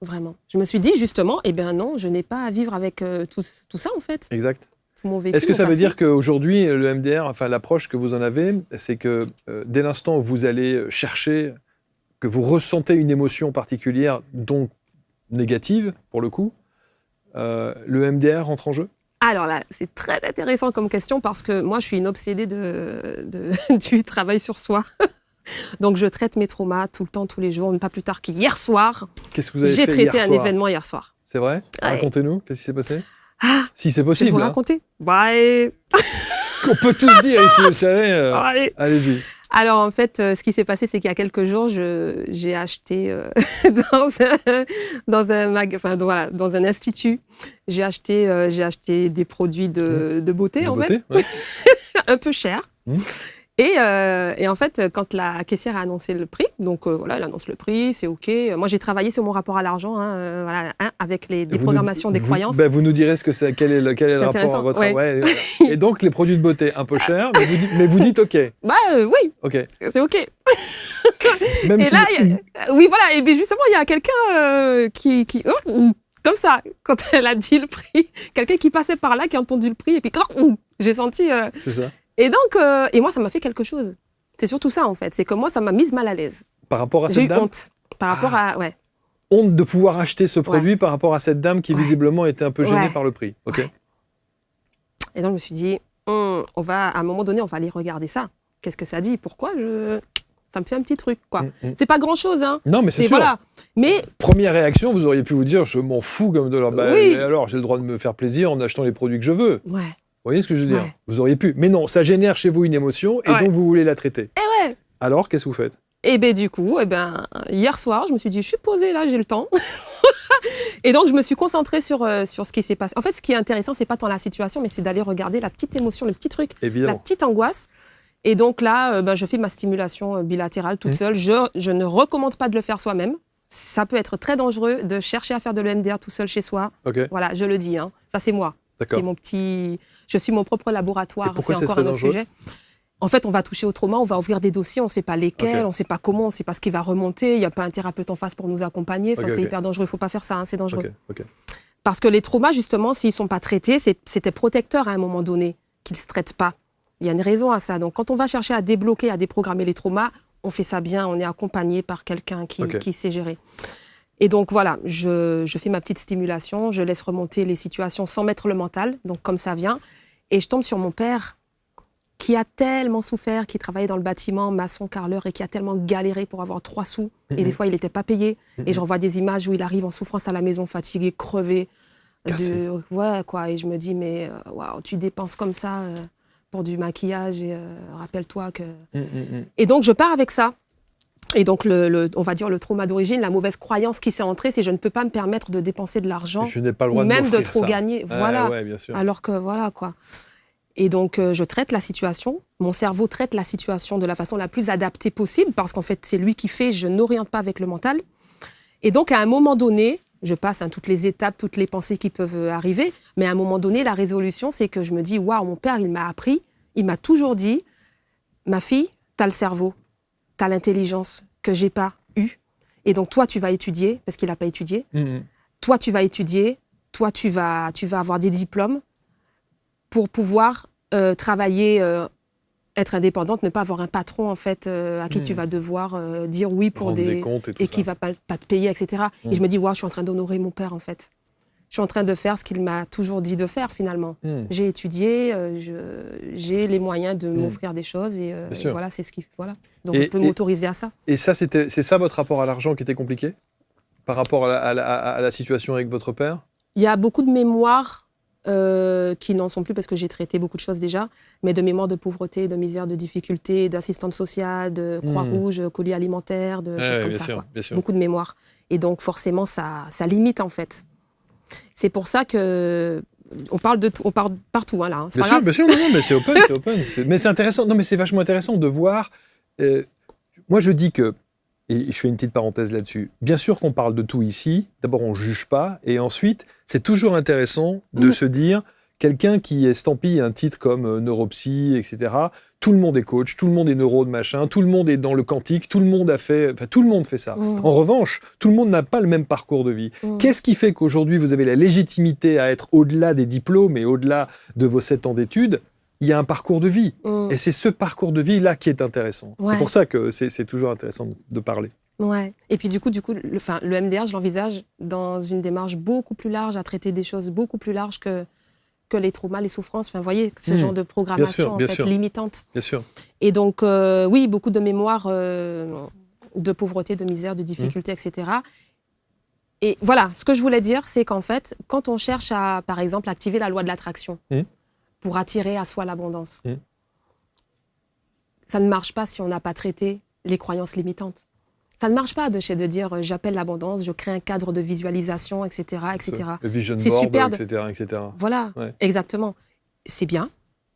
Vraiment. Je me suis dit justement, eh bien non, je n'ai pas à vivre avec tout ça en fait. Exact. Mon vécu, Est-ce que mon ça veut passé. dire qu'aujourd'hui, le MDR, enfin l'approche que vous en avez, c'est que dès l'instant où vous allez chercher, que vous ressentez une émotion particulière, donc négative pour le coup, le MDR entre en jeu? Alors là, c'est très intéressant comme question parce que moi, je suis une obsédée du travail sur soi. Donc, je traite mes traumas tout le temps, tous les jours, pas plus tard qu'hier soir. Qu'est-ce que vous avez J'ai fait traité hier un soir? événement hier soir. C'est vrai? Ouais. Racontez-nous, qu'est-ce qui s'est passé? Ah, Si c'est je vais possible. vous Hein. raconter. Ouais. On peut tous dire ici, vous savez. Allez. Allez-y. Alors, en fait, ce qui s'est passé, c'est qu'il y a quelques jours, j'ai acheté dans un institut, j'ai acheté des produits de beauté, en fait, Ouais. un peu cher. Et en fait, quand la caissière a annoncé le prix, donc voilà, elle annonce le prix, c'est OK. Moi, j'ai travaillé sur mon rapport à l'argent, avec les déprogrammations des croyances. Vous nous direz ce que c'est, quel est le rapport à intéressant, votre... ouais. Ouais. Et donc, les produits de beauté, un peu chers, mais vous dites OK. Oui, OK. c'est OK. Même Et si... là, oui, voilà, et bien justement, il y a quelqu'un qui comme ça, quand elle a dit le prix, quelqu'un qui passait par là, qui a entendu le prix, et puis j'ai senti... C'est ça. Et donc, et moi, ça m'a fait quelque chose. C'est surtout ça, en fait. C'est que moi, ça m'a mise mal à l'aise. Par rapport à J'ai cette eu dame? honte. Par rapport à... Ouais. Honte de pouvoir acheter ce produit par rapport à cette dame qui Ouais. visiblement était un peu gênée Ouais. par le prix. OK. Et donc, je me suis dit, on va, à un moment donné, on va aller regarder ça. Qu'est-ce que ça dit? Pourquoi ça me fait un petit truc, quoi. C'est pas grand-chose, hein. Non, mais c'est sûr. Voilà. Mais Première réaction, vous auriez pu vous dire, je m'en fous comme de leur... Bah, Oui. et alors, j'ai le droit de me faire plaisir en achetant les produits que je veux. ouais. Vous voyez ce que je veux dire? Ouais. Vous auriez pu. Mais non, ça génère chez vous une émotion et Ouais. donc vous voulez la traiter. Et ouais. Alors, qu'est-ce que vous faites? Et ben du coup, hier soir, je me suis dit, je suis posée là, j'ai le temps. Et donc, je me suis concentrée sur ce qui s'est passé. En fait, ce qui est intéressant, c'est pas tant la situation, mais c'est d'aller regarder la petite émotion, le petit truc, Évidemment. la petite angoisse. Et donc là, je fais ma stimulation bilatérale toute seule. Je ne recommande pas de le faire soi-même. Ça peut être très dangereux de chercher à faire de l'EMDR tout seul chez soi. Ok. Voilà, je le dis. Hein. Ça, c'est moi. D'accord. C'est mon petit... Je suis mon propre laboratoire. Et pourquoi c'est ce encore serait un autre dangereux sujet. En fait, on va toucher au trauma, on va ouvrir des dossiers, on ne sait pas lesquels, Ok. on ne sait pas comment, on ne sait pas ce qui va remonter. Il n'y a pas un thérapeute en face pour nous accompagner. Enfin, Ok, c'est ok. hyper dangereux. Il ne faut pas faire ça. Hein, c'est dangereux. Ok. Parce que les traumas, justement, s'ils ne sont pas traités, c'était protecteur à un moment donné qu'ils ne se traitent pas. Il y a une raison à ça. Donc, quand on va chercher à débloquer, à déprogrammer les traumas, on fait ça bien, on est accompagné par quelqu'un qui sait gérer. Et donc, voilà, je fais ma petite stimulation, je laisse remonter les situations sans mettre le mental, donc comme ça vient. Et je tombe sur mon père, qui a tellement souffert, qui travaillait dans le bâtiment, maçon, carreleur, et qui a tellement galéré pour avoir 3 sous. Et des fois, il n'était pas payé. Et je revois des images où il arrive en souffrance à la maison, fatigué, crevé. Cassé. Ouais, quoi. Et je me dis, mais waouh, tu dépenses comme ça pour du maquillage, et rappelle-toi que... Et donc, je pars avec ça. Et donc, on va dire le trauma d'origine, la mauvaise croyance qui s'est entrée, c'est je ne peux pas me permettre de dépenser de l'argent. Je n'ai pas le ou droit de même de m'offrir trop ça. gagner. Voilà. Ouais, bien sûr. Alors que, voilà, quoi. Et donc, je traite la situation. Mon cerveau traite la situation de la façon la plus adaptée possible, parce qu'en fait, c'est lui qui fait, je n'oriente pas avec le mental. Et donc, à un moment donné, je passe toutes les étapes, toutes les pensées qui peuvent arriver, mais à un moment donné, la résolution, c'est que je me dis, waouh, mon père, il m'a appris, il m'a toujours dit, ma fille, t'as le cerveau, t'as l'intelligence que j'ai pas eu. Et donc, toi, tu vas étudier, parce qu'il n'a pas étudié. Toi, tu vas étudier, toi, tu vas avoir des diplômes pour pouvoir travailler, être indépendante, ne pas avoir un patron en fait à qui tu vas devoir dire oui pour Rendre des comptes et tout qui va pas te payer, etc. Et je me dis, waouh, je suis en train d'honorer mon père en fait. Je suis en train de faire ce qu'il m'a toujours dit de faire finalement. J'ai étudié, j'ai les moyens de m'offrir des choses et voilà, c'est ce qui voilà. Donc je peux m'autoriser à ça. Et ça, c'est ça votre rapport à l'argent qui était compliqué par rapport à la situation avec votre père? Il y a beaucoup de mémoires qui n'en sont plus parce que j'ai traité beaucoup de choses déjà, mais de mémoires de pauvreté, de misère, de difficulté, d'assistante sociale, de Croix-Rouge, colis alimentaires, de choses comme ça. Bien sûr. Beaucoup de mémoires. Et donc forcément, ça limite en fait. C'est pour ça que on parle de tout, on parle partout hein, là. Hein. Bien sûr, non, mais c'est open, c'est open. Mais c'est intéressant. Non, mais c'est vachement intéressant de voir. Moi, je dis que, et je fais une petite parenthèse là-dessus. Bien sûr qu'on parle de tout ici. D'abord, on juge pas, et ensuite, c'est toujours intéressant de se dire. Quelqu'un qui estampille un titre comme neuropsy, etc. Tout le monde est coach, tout le monde est neuro de machin, tout le monde est dans le quantique, tout le monde fait ça. En revanche, tout le monde n'a pas le même parcours de vie. Qu'est-ce qui fait qu'aujourd'hui, vous avez la légitimité à être au-delà des diplômes et au-delà de vos 7 ans d'études? Il y a un parcours de vie. Et c'est ce parcours de vie-là qui est intéressant. Ouais. C'est pour ça que c'est toujours intéressant de parler. Ouais. Et puis du coup le MDR, je l'envisage dans une démarche beaucoup plus large, à traiter des choses beaucoup plus larges que les traumas, les souffrances, enfin, vous voyez, ce genre de programmation limitante. Bien sûr. Et donc, oui, beaucoup de mémoires de pauvreté, de misère, de difficulté, etc. Et voilà, ce que je voulais dire, c'est qu'en fait, quand on cherche à, par exemple, activer la loi de l'attraction pour attirer à soi l'abondance, ça ne marche pas si on n'a pas traité les croyances limitantes. Ça ne marche pas de dire j'appelle l'abondance, je crée un cadre de visualisation, etc. etc. Le vision c'est board, super etc. Voilà, exactement. C'est bien,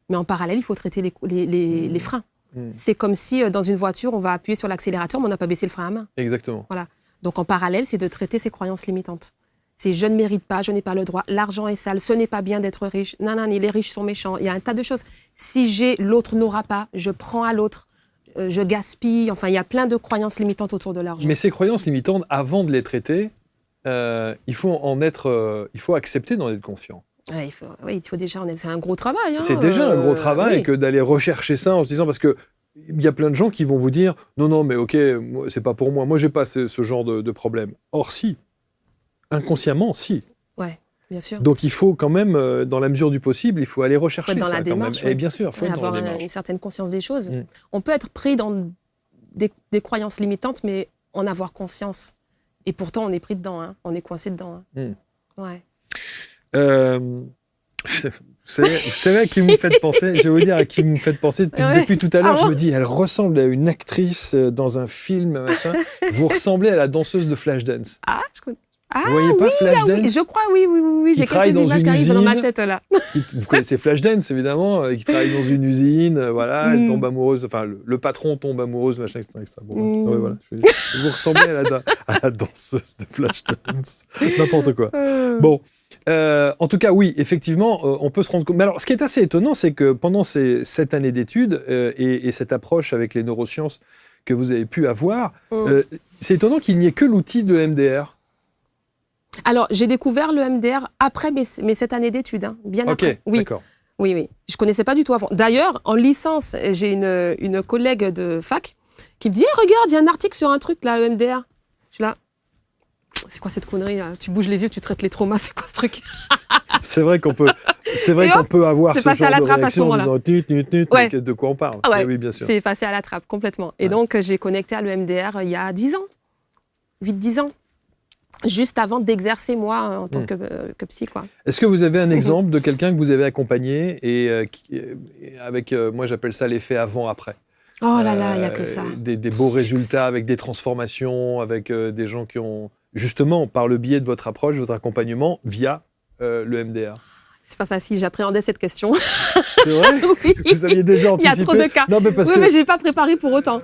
mais en parallèle, il faut traiter les freins. C'est comme si dans une voiture, on va appuyer sur l'accélérateur, mais on n'a pas baissé le frein à main. Exactement. Voilà. Donc en parallèle, c'est de traiter ces croyances limitantes. C'est je ne mérite pas, je n'ai pas le droit, l'argent est sale, ce n'est pas bien d'être riche, les riches sont méchants. Il y a un tas de choses. Si j'ai, l'autre n'aura pas, je prends à l'autre. Je gaspille, enfin, il y a plein de croyances limitantes autour de l'argent. Mais ces croyances limitantes, avant de les traiter, il faut accepter d'en être conscient. Ouais, il faut déjà, c'est un gros travail. Hein, c'est déjà un gros travail que d'aller rechercher ça en se disant, parce que il y a plein de gens qui vont vous dire, non, mais ok, c'est pas pour moi, j'ai pas ce genre de problème. Or, si. Inconsciemment, si. Ouais. Bien sûr. Donc il faut quand même, dans la mesure du possible, il faut aller rechercher ça. Dans la démarche, quand même. Et bien sûr, il faut être dans la démarche. Avoir une certaine conscience des choses. On peut être pris dans des croyances limitantes, mais en avoir conscience. Et pourtant, on est pris dedans, hein. On est coincé dedans. Hein. Ouais. Vous savez à qui vous me faites penser? Je vais vous dire à qui vous me faites penser. Depuis tout à l'heure, je me dis, elle ressemble à une actrice dans un film, machin. Vous ressemblez à la danseuse de Flashdance. Ah, je connais. Ah, vous voyez pas Flashdance? Oui, je crois, oui. J'ai quelques images qui arrivent dans ma tête, là. Vous connaissez Flashdance, évidemment, qui travaille dans une usine, voilà, elle tombe amoureuse, enfin, le patron tombe amoureuse, machin, etc. Bon, ouais, voilà. Vous ressemblez à la danseuse de Flashdance. N'importe quoi. Bon. En tout cas, oui, effectivement, on peut se rendre compte. Mais alors, ce qui est assez étonnant, c'est que pendant ces 7 années d'études et cette approche avec les neurosciences que vous avez pu avoir, c'est étonnant qu'il n'y ait que l'outil de MDR. Alors, j'ai découvert le MDR après mes 7 années d'études, hein, bien après. Oui. D'accord. Oui. Je connaissais pas du tout avant. D'ailleurs, en licence, j'ai une collègue de fac qui me dit hey, regarde, il y a un article sur un truc, là, EMDR. Je suis là. C'est quoi cette connerie là? Tu bouges les yeux, tu traites les traumas, c'est quoi ce truc? C'est vrai qu'on peut avoir ce genre de réaction en disant de quoi on parle. Ouais, oui, bien sûr. C'est passé à la trappe complètement. Et donc, j'ai connecté à l'EMDR il y a 10 ans. 8-10 ans. Juste avant d'exercer, moi, en tant que psy, quoi. Est-ce que vous avez un exemple de quelqu'un que vous avez accompagné et avec, moi j'appelle ça l'effet avant-après? Oh là là, il n'y a que ça. Des beaux résultats avec des transformations, avec des gens qui ont, justement, par le biais de votre approche, votre accompagnement, via le MDR. C'est pas facile, j'appréhendais cette question. C'est vrai? Oui. Vous aviez déjà anticipé? Il y a trop de cas. Non, mais parce que... mais je n'ai pas préparé pour autant.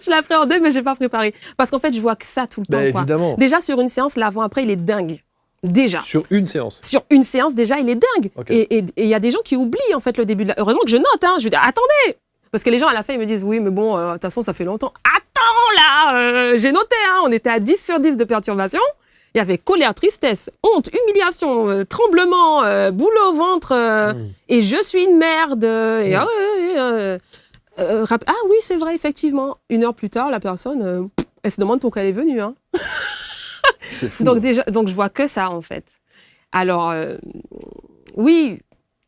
Je l'appréhendais, mais je n'ai pas préparé. Parce qu'en fait, je vois que ça tout le temps. Quoi. Évidemment. Déjà, sur une séance, l'avant-après, il est dingue. Déjà. Sur une séance? Sur une séance, déjà, il est dingue. Okay. Et il y a des gens qui oublient, en fait, le début de la... Heureusement que je note, hein. Je dis, attendez! Parce que les gens, à la fin, ils me disent, oui, mais bon, de toute façon, ça fait longtemps. Attends, là, j'ai noté, hein. On était à 10 sur 10 de perturbation. Il y avait colère, tristesse, honte, humiliation, tremblement, boule au ventre, et je suis une merde. Et ah oui, c'est vrai, effectivement. 1 heure plus tard, la personne, elle se demande pourquoi elle est venue. Hein. C'est fou. Donc je vois que ça, en fait. Alors, oui,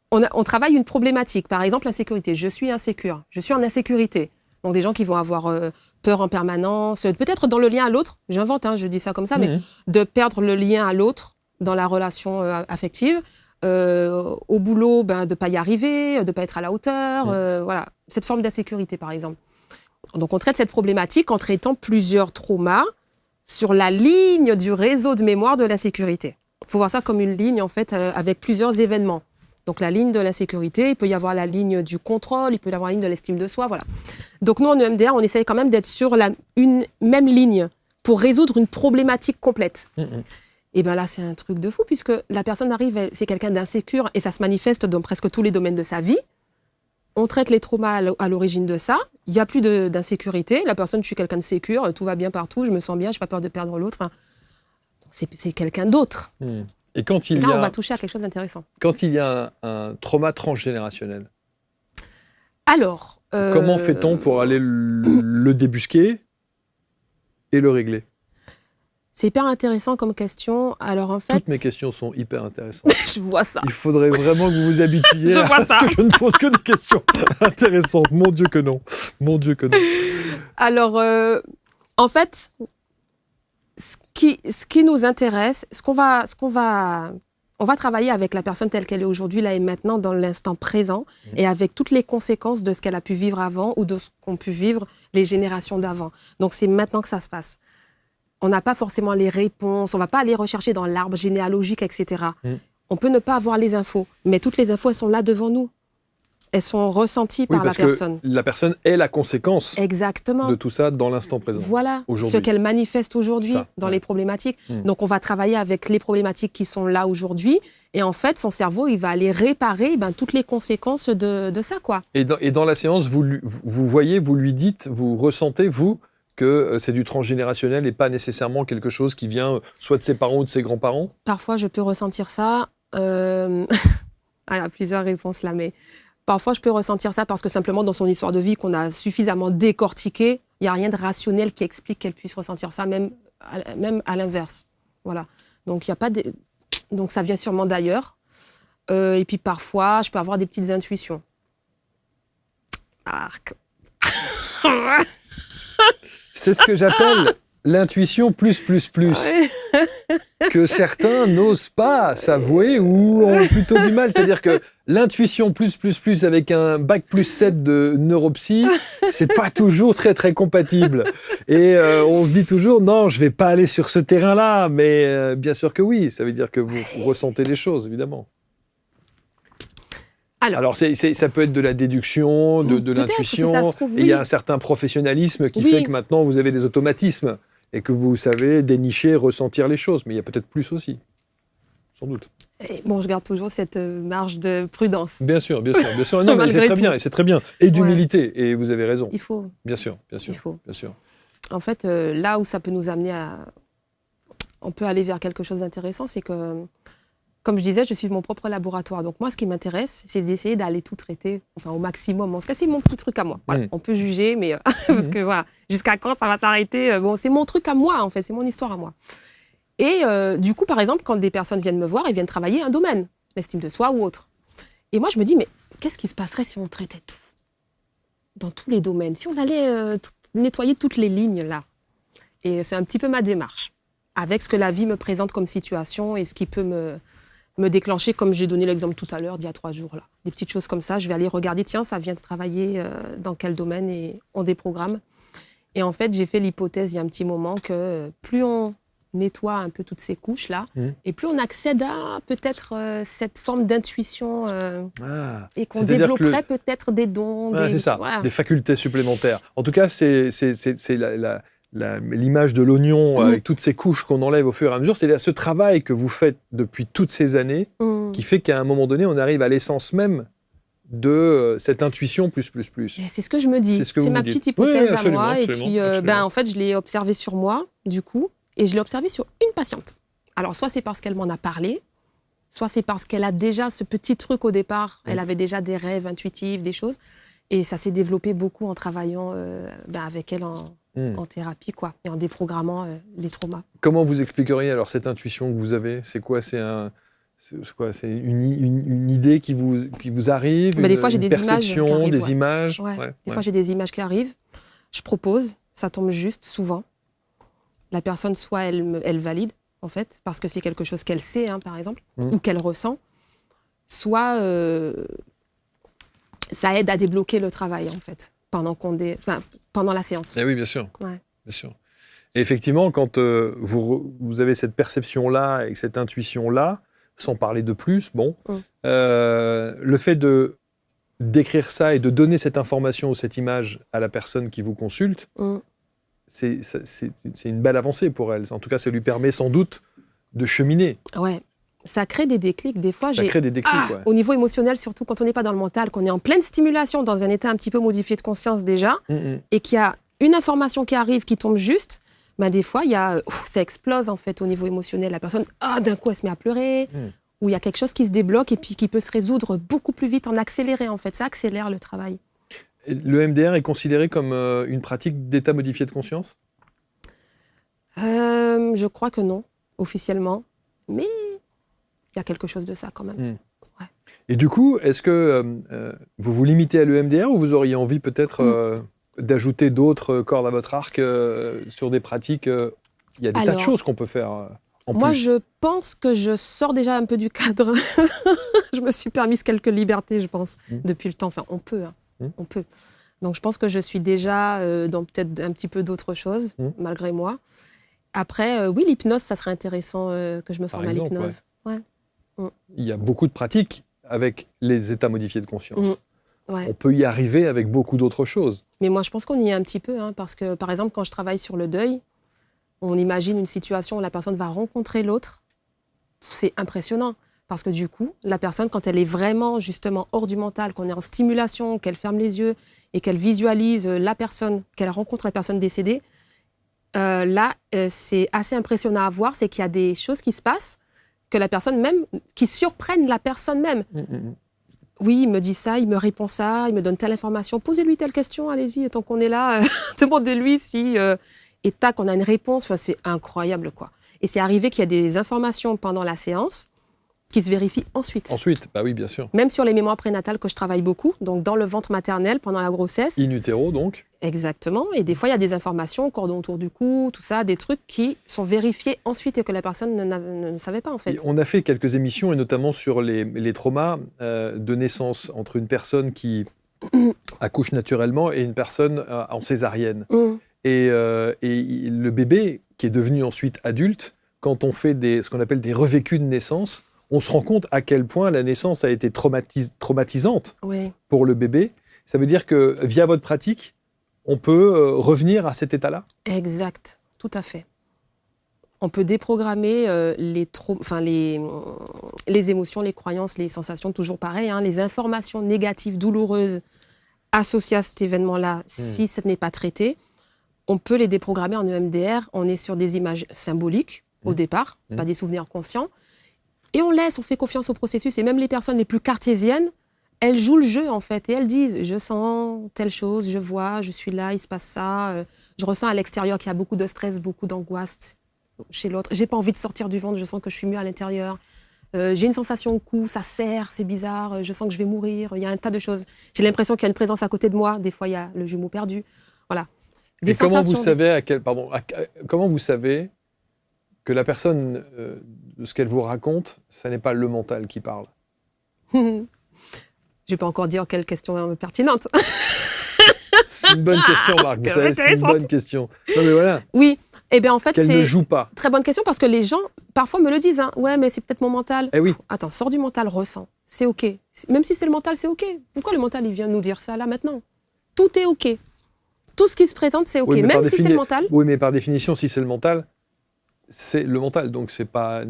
on travaille une problématique. Par exemple, l'insécurité. Je suis insécure. Je suis en insécurité. Donc, des gens qui vont avoir peur en permanence, peut-être dans le lien à l'autre. J'invente, hein, je dis ça comme ça, mais de perdre le lien à l'autre dans la relation affective. Au boulot, de ne pas y arriver, de ne pas être à la hauteur. Voilà, cette forme d'insécurité, par exemple. Donc, on traite cette problématique en traitant plusieurs traumas sur la ligne du réseau de mémoire de l'insécurité. Il faut voir ça comme une ligne, en fait, avec plusieurs événements. Donc, la ligne de l'insécurité, il peut y avoir la ligne du contrôle, il peut y avoir la ligne de l'estime de soi, voilà. Donc, nous, en EMDR, on essaye quand même d'être sur une même ligne pour résoudre une problématique complète. Et bien là, c'est un truc de fou, puisque la personne arrive, c'est quelqu'un d'insécure, et ça se manifeste dans presque tous les domaines de sa vie. On traite les traumas à l'origine de ça. Il n'y a plus d'insécurité. La personne, je suis quelqu'un de sécure, tout va bien partout, je me sens bien, je n'ai pas peur de perdre l'autre. Enfin, c'est quelqu'un d'autre. Et quand il là, on va toucher à quelque chose d'intéressant. Quand il y a un trauma transgénérationnel, alors, comment fait-on pour aller le débusquer et le régler? C'est hyper intéressant comme question. Alors en fait, toutes mes questions sont hyper intéressantes. Je vois ça. Il faudrait vraiment que vous vous habituiez je vois ça. Que je ne pose que des questions intéressantes. Mon Dieu que non. Mon Dieu que non. Alors, en fait, ce qui nous intéresse, on va travailler avec la personne telle qu'elle est aujourd'hui, là et maintenant, dans l'instant présent, et avec toutes les conséquences de ce qu'elle a pu vivre avant ou de ce qu'ont pu vivre les générations d'avant. Donc, c'est maintenant que ça se passe. On n'a pas forcément les réponses, on ne va pas aller rechercher dans l'arbre généalogique, etc. On peut ne pas avoir les infos, mais toutes les infos, elles sont là devant nous. Elles sont ressenties par la personne. Que la personne est la conséquence Exactement. de tout ça dans l'instant présent. Voilà, ce qu'elle manifeste aujourd'hui dans les problématiques. Donc, on va travailler avec les problématiques qui sont là aujourd'hui. Et en fait, son cerveau, il va aller réparer toutes les conséquences de ça, quoi. Et dans la séance, vous voyez, vous lui dites, vous ressentez, vous, que c'est du transgénérationnel et pas nécessairement quelque chose qui vient soit de ses parents ou de ses grands-parents? Parfois, je peux ressentir ça. Il y a plusieurs réponses là, mais parfois, je peux ressentir ça parce que simplement, dans son histoire de vie qu'on a suffisamment décortiquée, il n'y a rien de rationnel qui explique qu'elle puisse ressentir ça, même à l'inverse. Voilà. Donc, Donc, ça vient sûrement d'ailleurs. Et puis, parfois, je peux avoir des petites intuitions. C'est ce que j'appelle l'intuition plus. Ouais. que certains n'osent pas s'avouer ou ont plutôt du mal. C'est-à-dire que l'intuition plus avec un bac plus 7 de neuropsy, c'est pas toujours très très compatible. Et on se dit toujours, non, je vais pas aller sur ce terrain-là. Mais bien sûr que oui, ça veut dire que vous ressentez les choses, évidemment. Alors ça peut être de la déduction, de l'intuition, si ça se trouve, oui. Et il y a un certain professionnalisme qui fait que maintenant vous avez des automatismes et que vous savez dénicher, ressentir les choses. Mais il y a peut-être plus aussi, sans doute. Et bon, je garde toujours cette marge de prudence. Bien sûr. Non, mais c'est très bien. Et d'humilité, et vous avez raison. Il faut. Bien sûr. Il faut. Bien sûr. En fait, là où ça peut nous amener on peut aller vers quelque chose d'intéressant, c'est que, comme je disais, je suis mon propre laboratoire. Donc moi, ce qui m'intéresse, c'est d'essayer d'aller tout traiter, enfin au maximum. En tout cas, c'est mon petit truc à moi. Voilà. On peut juger, mais parce que voilà, jusqu'à quand ça va s'arrêter. Bon, c'est mon truc à moi, en fait, c'est mon histoire à moi. Et du coup, par exemple, quand des personnes viennent me voir, elles viennent travailler un domaine, l'estime de soi ou autre. Et moi, je me dis, mais qu'est-ce qui se passerait si on traitait tout, dans tous les domaines, si on allait nettoyer toutes les lignes là. Et c'est un petit peu ma démarche, avec ce que la vie me présente comme situation et ce qui peut me déclencher, comme j'ai donné l'exemple tout à l'heure, d'il y a 3 jours. Là. Des petites choses comme ça, je vais aller regarder, tiens, ça vient de travailler dans quel domaine et on déprogramme. Et en fait, j'ai fait l'hypothèse il y a un petit moment que plus on nettoie un peu toutes ces couches-là, et plus on accède à peut-être cette forme d'intuition et qu'on développerait peut-être des dons. C'est ça, des facultés supplémentaires. En tout cas, c'est l'image de l'oignon avec toutes ces couches qu'on enlève au fur et à mesure. C'est ce travail que vous faites depuis toutes ces années qui fait qu'à un moment donné, on arrive à l'essence même de cette intuition plus. Et c'est ce que je me dis. C'est ma petite hypothèse à moi. Et puis, en fait, je l'ai observé sur moi, du coup, et je l'ai observé sur une patiente. Alors, soit c'est parce qu'elle m'en a parlé, soit c'est parce qu'elle a déjà ce petit truc au départ. Elle avait déjà des rêves intuitifs, des choses. Et ça s'est développé beaucoup en travaillant avec elle en thérapie, quoi, et en déprogrammant les traumas. Comment vous expliqueriez alors cette intuition que vous avez ? C'est quoi ? C'est une idée qui vous arrive, des fois, j'ai des perception, images des images. Des fois, j'ai des images qui arrivent. Je propose, ça tombe juste, souvent. La personne, soit elle valide, en fait, parce que c'est quelque chose qu'elle sait, par exemple, ou qu'elle ressent, soit ça aide à débloquer le travail, en fait, pendant la séance. Eh oui, bien sûr. Ouais. Bien sûr. Et effectivement, quand vous avez cette perception-là et cette intuition-là, sans parler de plus, le fait de d'écrire ça et de donner cette information ou cette image à la personne qui vous consulte, c'est une belle avancée pour elle. En tout cas, ça lui permet sans doute de cheminer. Ouais. Ça crée des déclics. Des fois, ouais. Au niveau émotionnel, surtout quand on n'est pas dans le mental, qu'on est en pleine stimulation, dans un état un petit peu modifié de conscience déjà, et qu'il y a une information qui arrive, qui tombe juste, des fois, ça explose en fait au niveau émotionnel. La personne, d'un coup, elle se met à pleurer, ou il y a quelque chose qui se débloque et puis qui peut se résoudre beaucoup plus vite, en accéléré en fait. Ça accélère le travail. Le MDR est considéré comme une pratique d'état modifié de conscience ? Je crois que non, officiellement. Mais il y a quelque chose de ça quand même. Ouais. Et du coup, est-ce que vous vous limitez à l'EMDR ou vous auriez envie peut-être d'ajouter d'autres cordes à votre arc sur des pratiques Il y a des tas de choses qu'on peut faire en plus. Moi, je pense que je sors déjà un peu du cadre. Je me suis permise quelques libertés, je pense, depuis le temps. Enfin, on peut. On peut. Donc, je pense que je suis déjà dans peut-être un petit peu d'autres choses, malgré moi. Après, oui, l'hypnose, ça serait intéressant que je me forme à l'hypnose. Ouais. Il y a beaucoup de pratiques avec les états modifiés de conscience. Ouais. On peut y arriver avec beaucoup d'autres choses. Mais moi, je pense qu'on y est un petit peu, parce que, par exemple, quand je travaille sur le deuil, on imagine une situation où la personne va rencontrer l'autre. C'est impressionnant. Parce que du coup, la personne, quand elle est vraiment justement hors du mental, qu'on est en stimulation, qu'elle ferme les yeux et qu'elle visualise la personne, qu'elle rencontre la personne décédée, c'est assez impressionnant à voir, c'est qu'il y a des choses qui se passent, que la personne même, qui surprennent la personne même. Oui, il me dit ça, il me répond ça, il me donne telle information, posez-lui telle question, allez-y, tant qu'on est là, demandez-lui si... et tac, on a une réponse, c'est incroyable, quoi. Et c'est arrivé qu'il y a des informations pendant la séance qui se vérifient ensuite. Ensuite, bah oui, bien sûr. Même sur les mémoires prénatales que je travaille beaucoup, donc dans le ventre maternel, pendant la grossesse. In utero, donc. Exactement. Et des fois, il y a des informations, cordon autour du cou, tout ça, des trucs qui sont vérifiés ensuite et que la personne ne savait pas, en fait. Et on a fait quelques émissions, et notamment sur les traumas de naissance entre une personne qui accouche naturellement et une personne en césarienne. Et le bébé, qui est devenu ensuite adulte, quand on fait ce qu'on appelle des revécus de naissance, on se rend compte à quel point la naissance a été traumatisante pour le bébé. Ça veut dire que via votre pratique, on peut revenir à cet état-là ? Exact, tout à fait. On peut déprogrammer les émotions, les croyances, les sensations, toujours pareil, hein, les informations négatives, douloureuses associées à cet événement-là, si ce n'est pas traité. On peut les déprogrammer en EMDR. On est sur des images symboliques au départ, c'est pas des souvenirs conscients. Et on fait confiance au processus. Et même les personnes les plus cartésiennes, elles jouent le jeu en fait. Et elles disent, je sens telle chose, je vois, je suis là, il se passe ça. Je ressens à l'extérieur qu'il y a beaucoup de stress, beaucoup d'angoisse chez l'autre. J'ai pas envie de sortir du ventre, je sens que je suis mieux à l'intérieur. J'ai une sensation au cou, ça serre, c'est bizarre, je sens que je vais mourir. Il y a un tas de choses. J'ai l'impression qu'il y a une présence à côté de moi. Des fois, il y a le jumeau perdu. Voilà. Et comment vous savez comment vous savez que la personne, de ce qu'elle vous raconte, ce n'est pas le mental qui parle ? Je ne vais pas encore dire quelle question pertinente. C'est une bonne question, Marc. Vous savez, c'est une bonne question. Non, mais voilà. Oui. Eh bien, en fait, qu'elle c'est ne joue pas. Très bonne question parce que les gens, parfois, me le disent. Hein. Ouais, mais c'est peut-être mon mental. Eh oui. Attends, sors du mental, ressens. C'est OK. Même si c'est le mental, c'est OK. Pourquoi le mental, il vient nous dire ça là, maintenant ? Tout est OK. Tout ce qui se présente, c'est OK. Oui, même si c'est le mental. Oui, mais par définition, si c'est le mental, c'est le mental. Donc, c'est pas,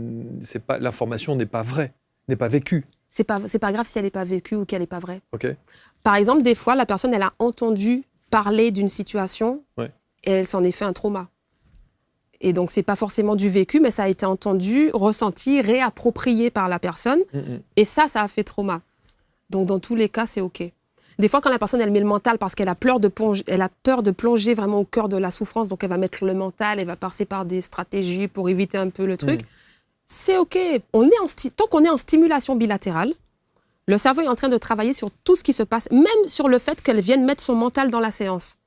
l'information n'est pas vraie, n'est pas vécue. C'est pas grave si elle n'est pas vécue ou qu'elle n'est pas vraie. OK. Par exemple, des fois, la personne, elle a entendu parler d'une situation et elle s'en est fait un trauma. Et donc, c'est pas forcément du vécu, mais ça a été entendu, ressenti, réapproprié par la personne. Et ça a fait trauma. Donc, dans tous les cas, c'est OK. Des fois, quand la personne, elle met le mental parce qu'elle a peur de plonger vraiment au cœur de la souffrance, donc elle va mettre le mental, elle va passer par des stratégies pour éviter un peu le truc. C'est OK. Tant qu'on est en stimulation bilatérale, le cerveau est en train de travailler sur tout ce qui se passe, même sur le fait qu'elle vienne mettre son mental dans la séance.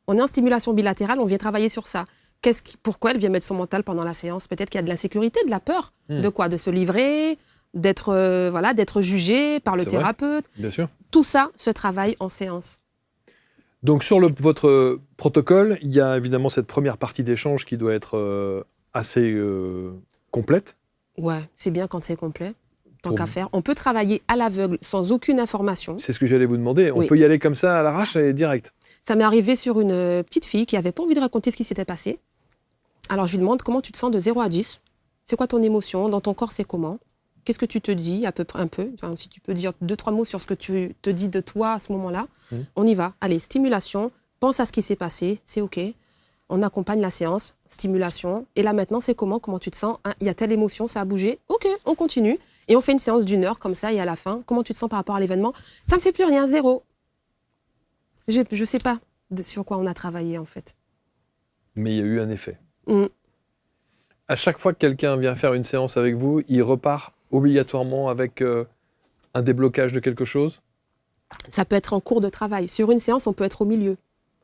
On est en stimulation bilatérale, on vient travailler sur ça. Pourquoi elle vient mettre son mental pendant la séance ? Peut-être qu'il y a de l'insécurité, de la peur. De quoi ? De se livrer, d'être jugé par le thérapeute. Bien sûr. Tout ça se travaille en séance. Donc, sur votre protocole, il y a évidemment cette première partie d'échange qui doit être assez complète. Ouais, c'est bien quand c'est complet. Tant qu'à faire. On peut travailler à l'aveugle, sans aucune information. C'est ce que j'allais vous demander. On peut y aller comme ça, à l'arrache et direct. Ça m'est arrivé sur une petite fille qui n'avait pas envie de raconter ce qui s'était passé. Alors, je lui demande comment tu te sens de 0 à 10. C'est quoi ton émotion ? Dans ton corps, c'est comment ? Qu'est-ce que tu te dis, à peu près un peu ? Enfin, si tu peux dire 2-3 mots sur ce que tu te dis de toi à ce moment-là, on y va. Allez, stimulation, pense à ce qui s'est passé, c'est OK. On accompagne la séance, stimulation. Et là, maintenant, c'est comment tu te sens ? Il y a telle émotion, ça a bougé. OK, on continue. Et on fait une séance d'1 heure comme ça, et à la fin, comment tu te sens par rapport à l'événement ? Ça me fait plus rien, 0. Je sais pas sur quoi on a travaillé, en fait. Mais il y a eu un effet. À chaque fois que quelqu'un vient faire une séance avec vous, il repart obligatoirement avec un déblocage de quelque chose ? Ça peut être en cours de travail. Sur une séance, on peut être au milieu.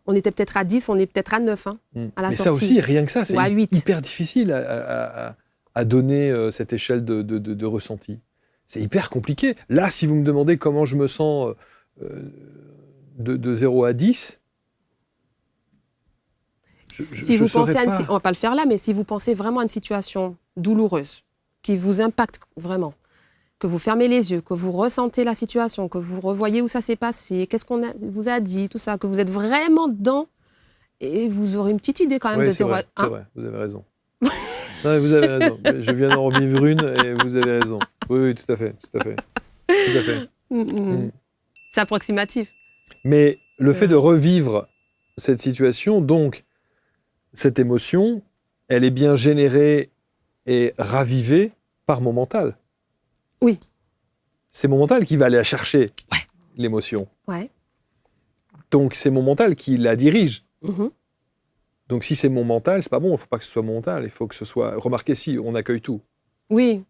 On était peut-être à 10, on est peut-être à 9 à la sortie. Mais ça aussi, rien que ça, c'est à 8. Hyper difficile à donner cette échelle de ressenti. C'est hyper compliqué. Là, si vous me demandez comment je me sens de 0 à 10, si vous pensez on va pas le faire là, mais si vous pensez vraiment à une situation douloureuse, qui vous impacte vraiment, que vous fermez les yeux, que vous ressentez la situation, que vous revoyez où ça s'est passé, qu'est-ce qu'on vous a dit, tout ça, que vous êtes vraiment dedans, et vous aurez une petite idée quand même de 0 à 1. C'est vrai, vous avez raison. Non, vous avez raison. Je viens d'en revivre une et vous avez raison. Oui, tout à fait. C'est approximatif. Mais le fait de revivre cette situation, donc, cette émotion, elle est bien générée et ravivée par mon mental. Oui. C'est mon mental qui va aller chercher l'émotion. Ouais. Donc, c'est mon mental qui la dirige. Donc, si c'est mon mental, c'est pas bon. Il ne faut pas que ce soit mon mental. Il faut que ce soit... Remarquez, si, on accueille tout. Oui.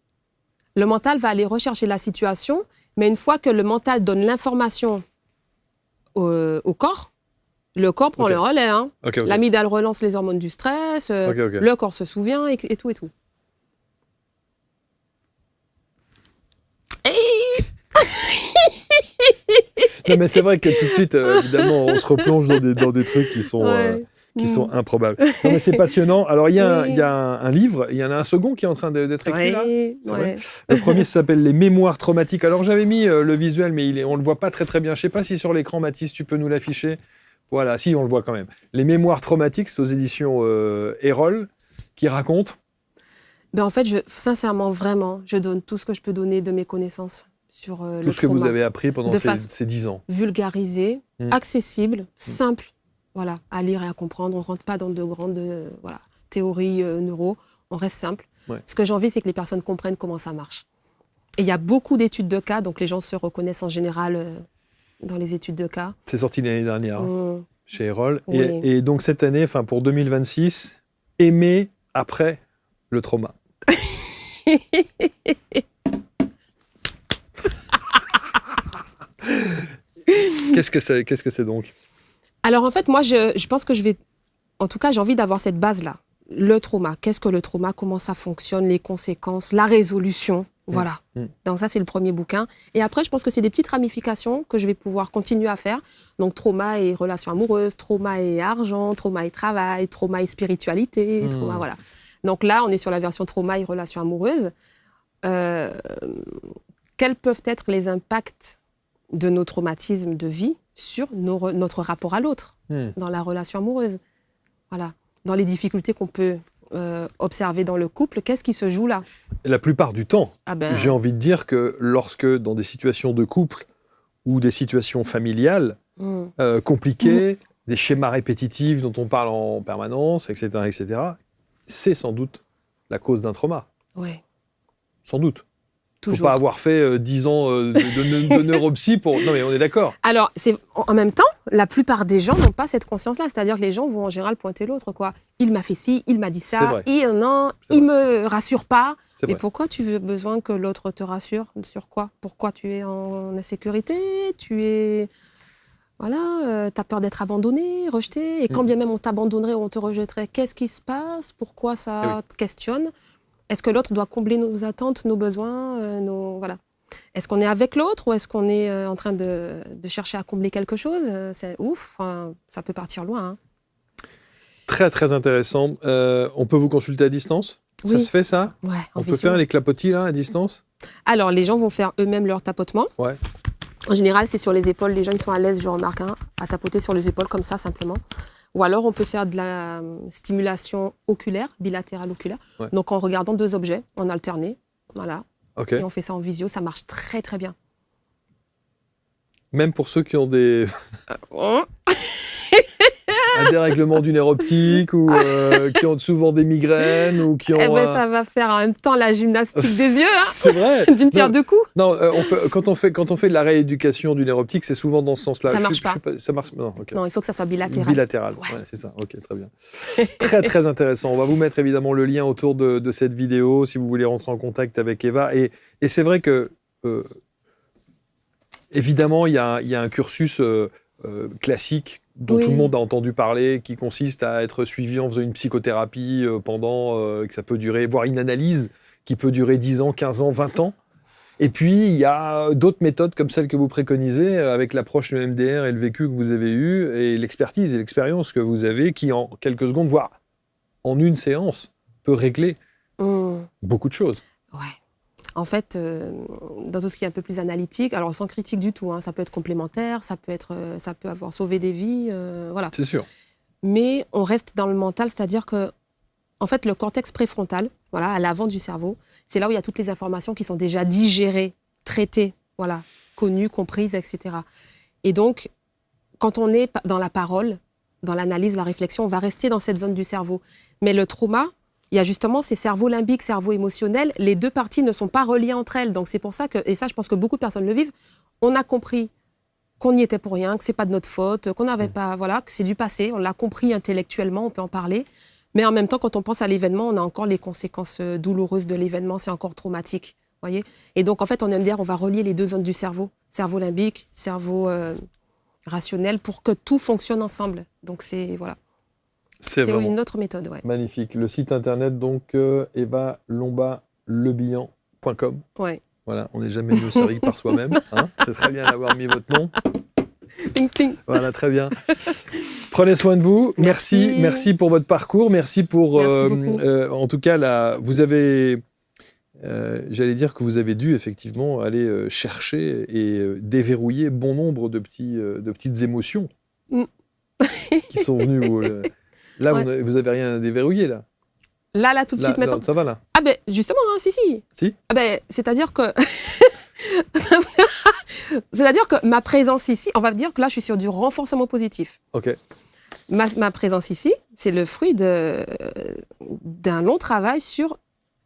Le mental va aller rechercher la situation, mais une fois que le mental donne l'information au corps, le corps prend le relais. Hein. L'amygdale relance les hormones du stress, le corps se souvient et tout et tout. Non, mais c'est vrai que tout de suite, évidemment, on se replonge dans des trucs qui sont improbables. Non, mais c'est passionnant. Alors, il y a un livre, il y en a un second qui est en train d'être écrit là. Vrai. Le premier s'appelle Les mémoires traumatiques. Alors, j'avais mis le visuel, mais on ne le voit pas très très bien. Je ne sais pas si sur l'écran, Mathis, tu peux nous l'afficher. Voilà, si, on le voit quand même. Les mémoires traumatiques, c'est aux éditions Erol, qui raconte. En fait, sincèrement, vraiment, je donne tout ce que je peux donner de mes connaissances sur le trauma. Tout ce que vous avez appris pendant ces 10 ans. Vulgarisé, accessible, simple, voilà, à lire et à comprendre. On ne rentre pas dans de grandes théories neuro, on reste simple. Ouais. Ce que j'ai envie, c'est que les personnes comprennent comment ça marche. Et il y a beaucoup d'études de cas, donc les gens se reconnaissent en général dans les études de cas. C'est sorti l'année dernière chez Erol. Oui. Et donc cette année, pour 2026, aimer après le trauma. Qu'est-ce que c'est donc? Alors en fait, moi, je pense que en tout cas, j'ai envie d'avoir cette base-là. Le trauma. Qu'est-ce que le trauma? Comment ça fonctionne? Les conséquences? La résolution? Voilà. Donc ça, c'est le premier bouquin. Et après, je pense que c'est des petites ramifications que je vais pouvoir continuer à faire. Donc trauma et relations amoureuses, trauma et argent, trauma et travail, trauma et spiritualité, trauma, voilà. Donc là, on est sur la version trauma et relations amoureuses. Quels peuvent être les impacts de nos traumatismes de vie sur notre rapport à l'autre dans la relation amoureuse? Voilà. Dans les difficultés qu'on peut observer dans le couple, qu'est-ce qui se joue là? La plupart du temps, j'ai envie de dire que lorsque, dans des situations de couple ou des situations familiales compliquées, des schémas répétitifs dont on parle en permanence, etc., c'est sans doute la cause d'un trauma. Oui. Sans doute. Il ne faut pas avoir fait 10 ans de neuropsy pour... Non, mais on est d'accord. Alors, en même temps, la plupart des gens n'ont pas cette conscience-là. C'est-à-dire que les gens vont en général pointer l'autre, quoi. Il m'a fait ci, il m'a dit ça, il me rassure pas. Mais pourquoi tu as besoin que l'autre te rassure? Sur quoi? Pourquoi tu es en insécurité? Voilà, tu as peur d'être abandonné, rejeté. Et quand bien même on t'abandonnerait ou on te rejetterait, qu'est-ce qui se passe? Pourquoi ça te questionne? Est-ce que l'autre doit combler nos attentes, nos besoins, voilà. Est-ce qu'on est avec l'autre ou est-ce qu'on est en train de chercher à combler quelque chose? C'est ouf, ça peut partir loin. Hein. Très, très intéressant. On peut vous consulter à distance? Oui. Ça se fait, ça? Ouais, on peut faire les clapotis, là, à distance? Alors, les gens vont faire eux-mêmes leur tapotement. Ouais. En général, c'est sur les épaules. Les gens, ils sont à l'aise, je remarque, à tapoter sur les épaules comme ça, simplement. Ou alors, on peut faire de la stimulation oculaire, bilatérale oculaire. Ouais. Donc, en regardant 2 objets, en alterné. Voilà. Okay. Et on fait ça en visio. Ça marche très, très bien. Même pour ceux qui ont des... un dérèglement du nerf optique ou qui ont souvent des migraines ou qui ont... ça va faire en même temps la gymnastique des yeux. Hein. C'est vrai. D'une pierre deux coups. Non, quand on fait de la rééducation du nerf optique, c'est souvent dans ce sens-là. Ça marche pas. Ça marche. Non, okay. Non, il faut que ça soit bilatéral. Bilatéral. Ouais, c'est ça. Ok, très bien. Très très intéressant. On va vous mettre évidemment le lien autour de cette vidéo si vous voulez rentrer en contact avec Eva. Et c'est vrai que évidemment il y a un cursus classique dont tout le monde a entendu parler, qui consiste à être suivi en faisant une psychothérapie que ça peut durer, voire une analyse qui peut durer 10 ans, 15 ans, 20 ans. Et puis, il y a d'autres méthodes comme celle que vous préconisez, avec l'approche du MDR et le vécu que vous avez eu, et l'expertise et l'expérience que vous avez, qui en quelques secondes, voire en une séance, peut régler beaucoup de choses. Ouais. En fait, dans tout ce qui est un peu plus analytique, alors sans critique du tout, ça peut être complémentaire, ça peut avoir sauvé des vies, voilà. C'est sûr. Mais on reste dans le mental, c'est-à-dire que, en fait, le cortex préfrontal, voilà, à l'avant du cerveau, c'est là où il y a toutes les informations qui sont déjà digérées, traitées, voilà, connues, comprises, etc. Et donc, quand on est dans la parole, dans l'analyse, la réflexion, on va rester dans cette zone du cerveau. Mais le trauma, il y a justement ces cerveaux limbiques, cerveau émotionnel, les 2 parties ne sont pas reliées entre elles. Donc c'est pour ça que, et ça je pense que beaucoup de personnes le vivent, on a compris qu'on n'y était pour rien, que c'est pas de notre faute, qu'on n'avait pas, voilà, que c'est du passé, on l'a compris intellectuellement, on peut en parler. Mais en même temps, quand on pense à l'événement, on a encore les conséquences douloureuses de l'événement, c'est encore traumatique. voyez. Et donc, en fait, en EMDR, on va relier les deux zones du cerveau limbique, cerveau rationnel, pour que tout fonctionne ensemble. Donc, c'est vraiment une autre méthode. Ouais. magnifique. Le site internet, donc, evalomba-lebihan.com. Ouais. Voilà, on n'est jamais mieux servi par soi-même. Hein. C'est très bien d'avoir mis votre nom. Ting, ting. Voilà, très bien. Prenez soin de vous. Merci pour votre parcours. Merci pour, Merci en tout cas, vous avez, j'allais dire que vous avez dû effectivement aller chercher et déverrouiller bon nombre de petites émotions qui sont venues. Là, Ouais. vous avez rien à déverrouiller là. Là, tout de suite, maintenant. Ça va là. Ah ben, justement, hein, si. Si. Ah ben, c'est-à-dire que... c'est-à-dire que ma présence ici, on va dire que là, je suis sur du renforcement positif. Ok. Ma présence ici, c'est le fruit d'un long travail sur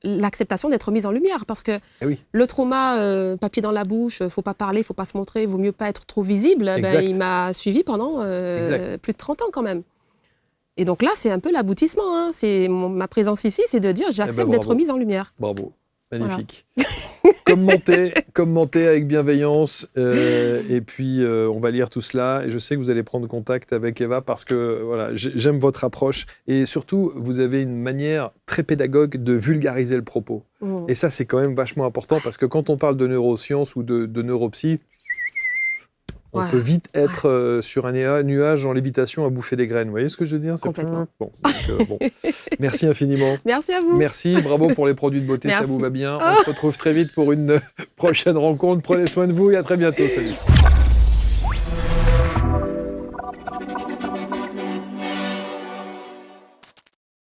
l'acceptation d'être mise en lumière. Parce que oui. le trauma, papier dans la bouche, faut pas parler, faut pas se montrer, vaut mieux pas être trop visible, il m'a suivi pendant plus de 30 ans quand même. Et donc là, c'est un peu l'aboutissement. Hein. Ma présence ici, c'est de dire j'accepte d'être mise en lumière. Bravo, magnifique. Voilà. Commentez avec bienveillance. Et puis, on va lire tout cela. Et je sais que vous allez prendre contact avec Eva parce que voilà, j'aime votre approche. Et surtout, vous avez une manière très pédagogue de vulgariser le propos. Et ça, c'est quand même vachement important parce que quand on parle de neurosciences ou de neuropsy, on peut vite être sur un nuage en lévitation à bouffer des graines. Vous voyez ce que je veux dire? Complètement. Bon. Merci infiniment. Merci à vous. Merci, bravo pour les produits de beauté, ça vous va bien. On se retrouve très vite pour une prochaine rencontre. Prenez soin de vous et à très bientôt. Salut.